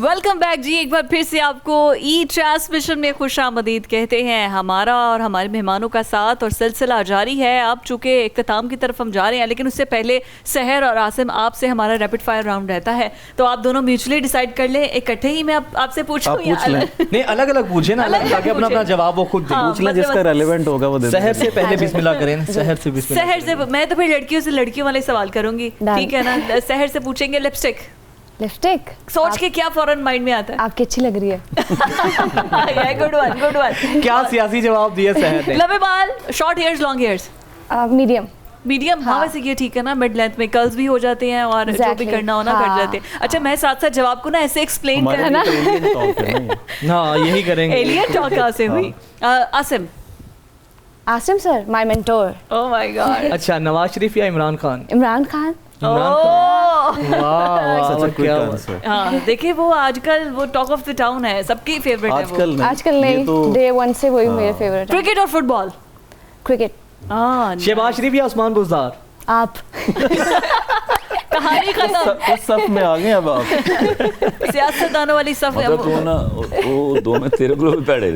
Welcome back जी, एक बार फिर से आपको ई ट्रांसमिशन में खुशामदीद कहते हैं। हमारा और हमारे मेहमानों का साथ और सिलसिला जारी है। अब चूंकि इख्तिताम की तरफ हम जा रहे हैं, लेकिन उससे पहले सहर और आसिम आपसे हमारा रैपिड फायर राउंड रहता है, तो आप दोनों म्यूचुअली डिसाइड कर लें। इकट्ठे ही मैं आपसे पूछूं या नहीं, अलग अलग पूछे ना, ताकि अपना अपना जवाब वो खुद हाँ, पूछना जिसका रेलेवेंट होगा वो दे। सहर से पहले बिस्मिल्लाह करें। सहर से बिस्मिल्लाह। सहर से मैं तो फिर लड़कियों से लड़कियों वाले सवाल करूंगी, ठीक है ना। सहर से पूछेंगे लिपस्टिक। लिपस्टिक सोच के क्या फौरन माइंड में आता है? आपकी अच्छी लग रही है। Good one, good one. क्या सियासी जवाब दिया सहर ने? लंबे बाल, short hairs, long hairs? Medium. Medium, हाँ वैसे ये ठीक है ना, मिड लेंथ में कर्ल्स भी हो जाते हैं और जो भी करना हो ना कर जाते हैं। अच्छा, मैं साथ साथ जवाब को ना ऐसे एक्सप्लेन करना, हाँ यही करेंगे। एलियन टॉक कहाँ से हुई? Asim. Asim sir, my mentor. Oh my God. अच्छा, नवाज शरीफ या इमरान खान? इमरान खान। हाँ देखिए, वो आजकल वो टॉक ऑफ द टाउन है, सबकी फेवरेट है वो। आजकल नहीं, डे वन से वही मेरे फेवरेट है। क्रिकेट और फुटबॉल? क्रिकेट। शहबाज शरीफ या उस्मान बुज़दार? आप। कहानी खत्म। उस सफ में आ गए अब आप। सियासतदानों वाली सफ है मतलब तो ना, वो दो में तेरे को भी पैड़े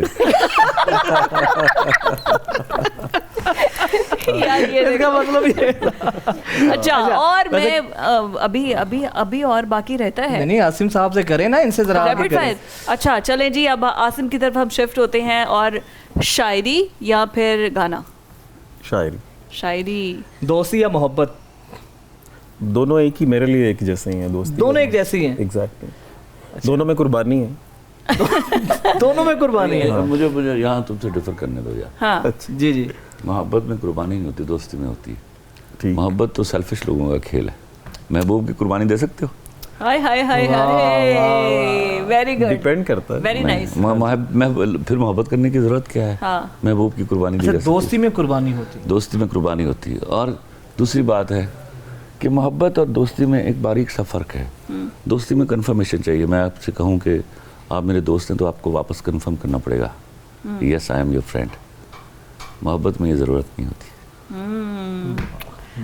यार, ये इसका मतलब ये। अच्छा, और मैं अभी और बाकी रहता है। नहीं, आसिम साहब से करें ना, इनसे जरा रैपिड फायर। अच्छा चलें जी, अब आसिम की तरफ हम शिफ्ट होते हैं। और शायरी या फिर गाना? शायरी। शायरी। दोस्ती या मोहब्बत? दोनों एक ही, मेरे लिए एक जैसे ही हैं। दोस्ती दोनों एक जैसी हैं। एग्जैक्टली। दोनों में कुर्बानी है। दोनों में कुर्बानी है। मुझे यहाँ तुमसे डिफर करने दो यार। हाँ जी जी। मोहब्बत में कुर्बानी नहीं होती, दोस्ती में होती है। ठीक। मोहब्बत तो सेल्फिश लोगों का खेल है। महबूब की कुर्बानी दे सकते हो? हाय हाय हाय हाय, वेरी गुड। डिपेंड करता है। Very nice. फिर मोहब्बत करने की जरूरत क्या है? हाँ। महबूब की कुर्बानी दी जा सकती है। दोस्ती में कुर्बानी होती है। दोस्ती में कुर्बानी होती है। और दूसरी बात है कि मोहब्बत और दोस्ती में एक बारीक सा फ़र्क है। दोस्ती में कंफर्मेशन चाहिए। मैं आपसे कहूँ कि आप मेरे दोस्त हैं तो आपको वापस कंफर्म करना पड़ेगा, yes I am your friend. मोहब्बत में ये ज़रूरत नहीं होती।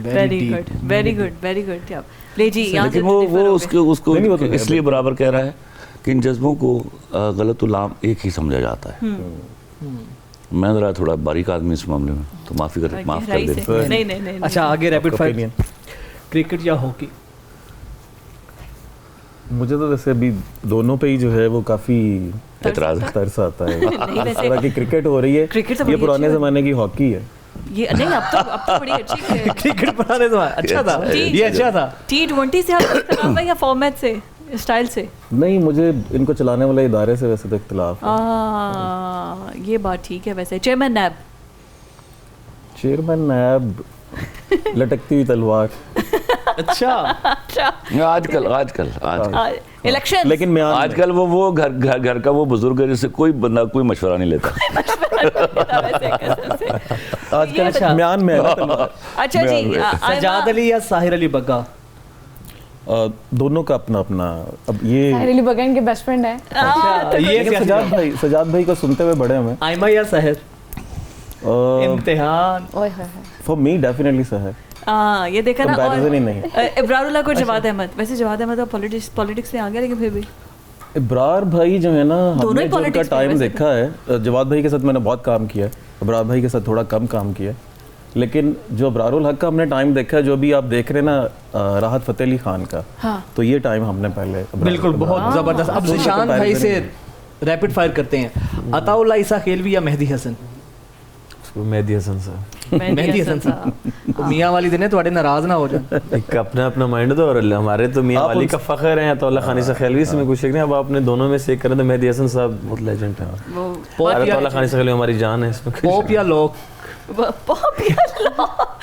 Very good, very good, very good. ले जी, लेकिन वो उसको इसलिए बराबर कह रहा है कि इन जज्बों को गलत उलाम एक ही समझा जाता है। मैं ज़रा थोड़ा बारीक आदमी इस मामले में, तो माफ़ कर दे। नहीं। अच्छा, आगे रैपिड फायर। क्रिकेट या हॉकी? मुझे तो जैसे अभी दोनों पे ही जो है वो काफी एतराज तरस आता है कि क्रिकेट हो रही है। ये पुराने जमाने की हॉकी है। ये नहीं, अब तो बड़ी अच्छी है। क्रिकेट पुराने जमाने अच्छा था, ये अच्छा था। T20 से आप इख्तिलाफ है या फॉर्मेट से, स्टाइल से? नहीं, मुझे इनको चलाने वाले इदारे से वैसे तो इख्तिलाफ है। ये बात ठीक है। वैसे चेयरमैन नैब? चेयरमैन नैब लटकती हुई तलवार। अच्छा। आजकल इलेक्शन। लेकिन मैं आजकल वो घर का वो बुजुर्ग है जिससे कोई बंदा कोई मशवरा नहीं लेता। आजकल अच्छा म्यान में है ना तलवार। अच्छा जी, सजाद अली या साहिर अली बग्गा? दोनों का अपना अपना। अब ये साहिर अली बग्गा के बेस्ट फ्रेंड है। ये सजाद भाई को सुनते हुए बड़े हमें। आयमा या सहर? इम्तिहान। फॉर मी डेफिनेटली सहर। ये देखा ना। कंपैरिजन ही नहीं। इब्रारुल्लाह को जवाद अहमद। वैसे जवाद अहमद पॉलिटिक्स में आ गया, लेकिन फिर भी इब्रार भाई जो है ना, हमने जो उनका politics में टाइम वैसे देखा है, जवाद भाई के साथ मैंने बहुत काम किया है, इब्रार भाई के साथ थोड़ा कम काम किया है, लेकिन जो अबरारुल हक का हमने टाइम देखा है, जो भी आप देख रहे हैं ना राहत फ़तेह अली खान का, हाँ। तो ये टाइम हमने पहले बिल्कुल बहुत ज़बरदस्त। अब ज़िशान भाई से रैपिड फायर करते हैं, अताउल्ला ईसा खेलवी या मेहदी हसन? मेहदी हसन साहब। मेहदी हसन साहब तो मियाँ वाली दिन थोड़े नाराज ना हो जाए, एक अपना अपना माइंड दो, और हमारे तो मियाँ वाली का फख्र है, अताउल्ला खानी से खेलवी से मैं कुछ नहीं। अब आपने दोनों में से एक करें तो मेहदी हसन साहब बहुत लेजेंड है, अताउल्ला खानी से खेलवी हमारी जान है इसमें। पॉप या लॉक? पॉप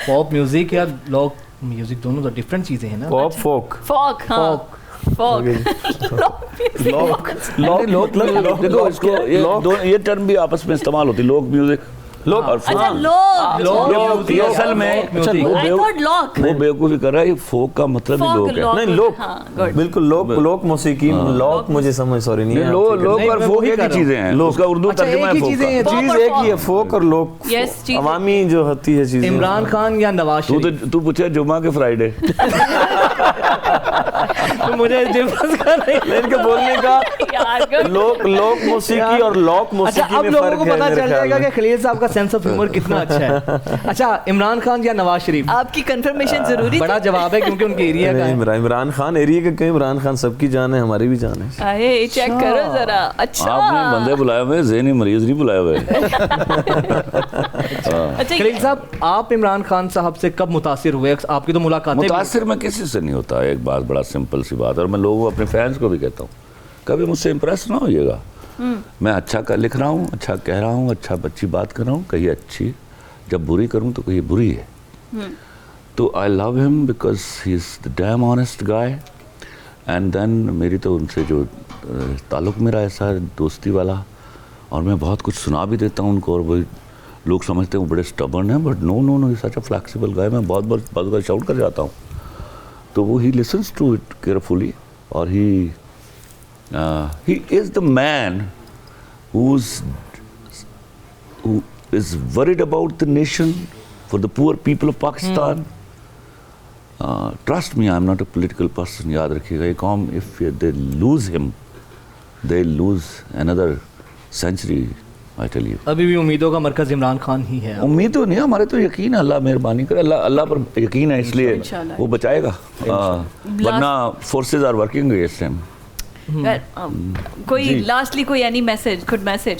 पॉप म्यूजिक या लॉक म्यूजिक, दोनों तो डिफरेंट चीजें हैं ना। पॉप फोक फॉक, हाँ फॉक लोग देखो इसको ये टर्म भी आपस में इस्तेमाल होती है, लोक म्यूजिक लोग। अच्छा लोक ये असल में आई थॉट लॉक, वो बेवकूफ़ी कर रहा है, फोक का मतलब ही लोक है। नहीं लोक, बिल्कुल लोक मौसीकी, लॉक मुझे समझ सॉरी नहीं है। लोक और फोक एक ही चीज़ें हैं, उसका उर्दू तर्जुमा है फोक का। चीज एक ही है, फोक और लोक अवामी जो होती है चीज। इमरान खान या नवाज शरीफ? तू पूछे जुमा के फ्राइडे तो मुझे डिफरेंस का नहीं, इनके बोलने का लोक मौसीकी और लॉक मौसीकी अच्छा, अब में लोगों फर्क को है पता मेरे चल ख्याल जाएगा में। कि खलील साहब का सेंस ऑफ ह्यूमर कितना अच्छा है। अच्छा, इमरान खान या नवाज शरीफ? आपकी कंफर्मेशन जरूरी बड़ा जवाब है क्योंकि उनके एरिया का है। इमरान खान एरिया का क्यों? इमरान खान सबकी जान है, हमारी भी जान है। अरे चेक करो जरा। अच्छा आपने बंदे बुलाए हुए, ज़हनी मरीज नहीं बुलाए हुए। अच्छा खलील साहब, आप इमरान खान साहब से कब मुतासिर हुए? आपकी तो मुलाकातें भी- मुतासिर मैं किसी से नहीं होता, एक बात बड़ा सिंपल सी बात, और मैं लोगों अपने फैंस को भी कहता हूँ, कभी मुझसे इम्प्रेस ना होइएगा। मैं अच्छा कर लिख रहा हूँ, अच्छा कह रहा हूँ, अच्छा अच्छी बात कर रहा हूँ, कहीं अच्छी, जब बुरी करूँ तो कहीं बुरी है। तो I love him because he is the damn honest guy. And then मेरी तो उनसे जो ताल्लुक़ मेरा ऐसा दोस्ती वाला, और मैं बहुत कुछ सुना भी देता हूँ उनको, और वही लोग समझते हैं वो बड़े स्टबर्न हैं, but no no no, such a flexible guy. मैं बहुत बार शाउट कर जाता हूँ, तो वो he listens to it carefully, और he is the man who is worried about the nation, for the poor people of Pakistan. Trust me, I'm not a political person. याद रखिएगा, ये कौम, if they lose him, they lose another century, I tell you. अभी भी उम्मीदों का मरकज इमरान खान ही है। उम्मीद तो नहीं, हमारे तो यकीन है, अल्लाह मेहरबानी करे, अल्लाह पर यकीन है, इसलिए वो बचाएगा, वरना forces are working against him. कोई लास्टली कोई any message, good message?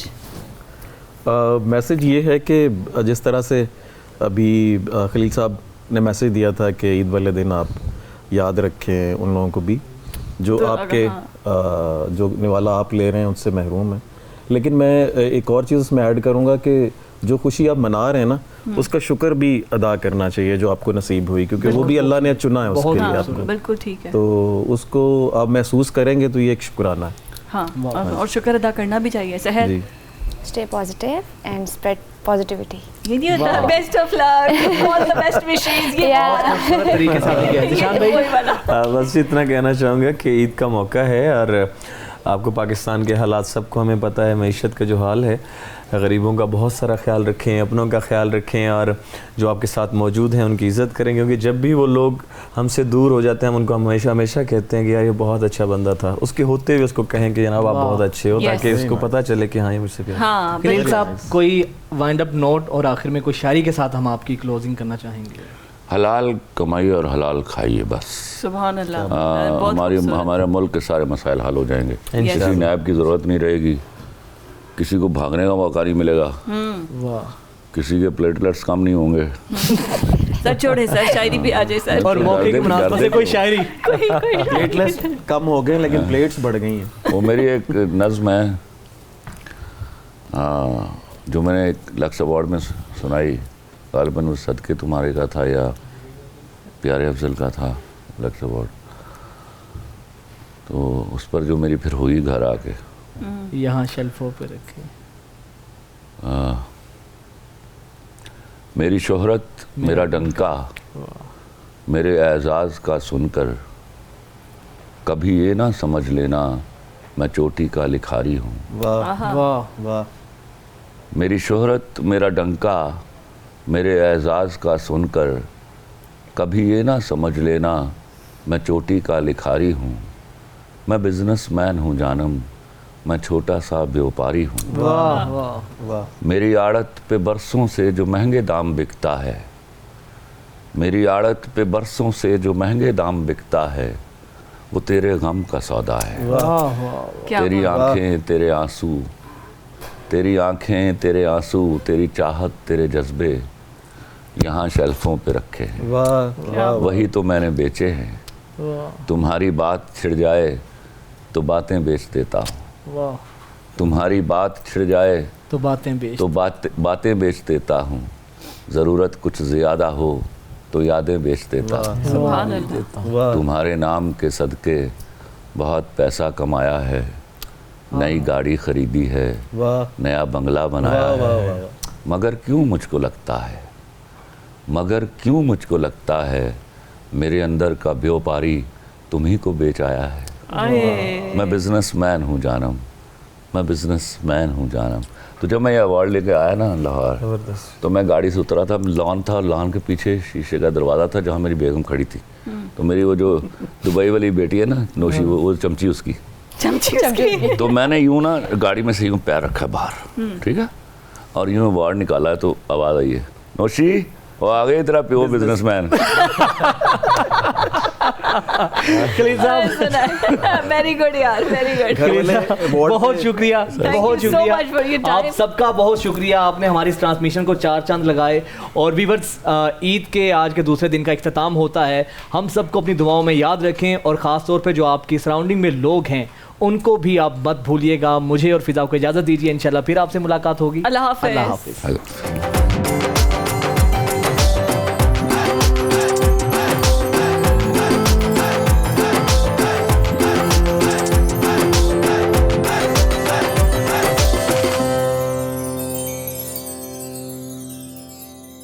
Message ये है कि जिस तरह से अभी खलील साहब ने मैसेज दिया था कि ईद वाले दिन आप याद रखें उन लोगों को भी जो तो आपके जो निवाला आप ले रहे हैं उससे महरूम है, लेकिन मैं एक और चीज़ उसमें ऐड करूँगा कि जो खुशी आप मना रहे हैं ना, उसका शुक्र भी अदा करना चाहिए जो आपको नसीब हुई, क्योंकि वो भी अल्लाह ने चुना है उसके लिए आपको। बिल्कुल ठीक है, तो उसको आप महसूस करेंगे तो ये एक शुक्राना है। हाँ, और शुक्र अदा करना भी चाहिए। सहर, stay positive and spread positivity. ये नहीं होता best of luck, all the best wishes, ये खूबसूरत तरीके से आपने किया है। ज़िशान भाई, बस इतना कहना चाहूँगा कि ईद का मौका है, और आपको पाकिस्तान के हालात सबको हमें पता है, मईशत का जो हाल है, गरीबों का बहुत सारा ख्याल रखें, अपनों का ख्याल रखें, और जो आपके साथ मौजूद हैं उनकी इज़्ज़त करें, क्योंकि जब भी वो लोग हमसे दूर हो जाते हैं हम उनको हमेशा कहते हैं कि यार ये बहुत अच्छा बंदा था, उसके होते हुए उसको कहें कि जनाब आप बहुत अच्छे हो, ताकि उसको पता चले कि हाँ ये मुझसे प्यार। हाँ, खलील साहब, कोई वाइंड अप नोट और आखिर में कोई शायरी के साथ हम आपकी क्लोजिंग करना चाहेंगे? हलाल कमाइए और हलाल खाइए बस। सुभान अल्लाह। हमारे मुल्क के सारे मसाइल हल हो जाएंगे, किसी नायब की ज़रूरत नहीं रहेगी, किसी को भागने का मौका नहीं मिलेगा, वाह, किसी के प्लेटलेट्स कम नहीं होंगे। सर छोड़े सर, शायरी भी आ जाए सर। और मौके की मुनासबत से कोई शायरी? प्लेटलेट्स कम हो गए लेकिन प्लेट्स बढ़ गई हैं। वो मेरी एक नज़्म है जो मैंने एक लक्स अवार्ड में सुनाई, गालिबन वो सदके तुम्हारे का था या प्यारे अफजल का था लक्स अवार्ड, तो उस पर जो मेरी फिर हुई घर आके, यहाँ शेल्फों पे रखे, मेरी शोहरत मेरा डंका, मेरे एजाज़ का सुनकर कभी ये ना समझ लेना मैं चोटी का लिखारी हूँ। वाह वाह वाह। मेरी शोहरत मेरा डंका, मेरे एजाज़ का सुनकर कभी ये ना समझ लेना मैं चोटी का लिखारी हूँ। मैं बिजनेसमैन हूँ जानम, मैं छोटा सा व्यापारी हूँ। वाह वाह वाह। मेरी आड़त पे बरसों से जो महंगे दाम बिकता है, मेरी आड़त पे बरसों से जो महंगे दाम बिकता है, वो तेरे गम का सौदा है। वाह वाह। तेरी आंखें तेरे आंसू, तेरी आंखें तेरे आंसू, तेरी चाहत तेरे जज्बे यहाँ शेल्फों पे रखे हैं। वाह, वही तो मैंने बेचे हैं। तुम्हारी बात छिड़ जाए तो बातें बेच देता हूँ। वाह। तुम्हारी बात छिड़ जाए तो बातें बेच, तो बातें बेच देता हूँ। ज़रूरत कुछ ज़्यादा हो तो यादें बेच देता हूँ। सुभान अल्लाह। तुम्हारे नाम के सदके बहुत पैसा कमाया है, नई गाड़ी खरीदी है, नया बंगला बनाया है, मगर क्यों मुझको लगता है, मगर क्यों मुझको लगता है मेरे अंदर का व्यापारी तुम्ही को बेच आया है। मैं बिजनेसमैन हूँ जानम, मैं बिजनेसमैन हूँ जानम। तो जब मैं ये अवार्ड लेके आया ना लाहौर, तो मैं गाड़ी से उतरा था, लॉन था और लॉन के पीछे शीशे का दरवाज़ा था जहाँ मेरी बेगम खड़ी थी। तो मेरी वो जो दुबई वाली बेटी है ना नौशी, वो चमची उसकी चमची। तो मैंने यूँ ना गाड़ी में से यूँ पैर रखा बाहर, ठीक है, और यूँ अवार्ड निकाला है तो आवाज़ आई है, नौशी वो आ गए तेरा प्योर बिजनेसमैन। खलील साहब, वेरी गुड यार, वेरी गुड। खलील साहब, बहुत शुक्रिया, बहुत you so शुक्रिया much for your time. आप सबका बहुत शुक्रिया। आपने हमारी इस ट्रांसमिशन को 4 चांद लगाए। और व्यूअर्स, ईद के आज के दूसरे दिन का इख्तिताम होता है। हम सबको अपनी दुआओं में याद रखें और ख़ास तौर पे जो आपकी सराउंडिंग में लोग हैं उनको भी आप मत भूलिएगा। मुझे और फिजा को इजाज़त दीजिए, इंशाल्लाह फिर आपसे मुलाकात होगी। अल्लाह हाफ़िज़। अल्लाह हाफ़िज़।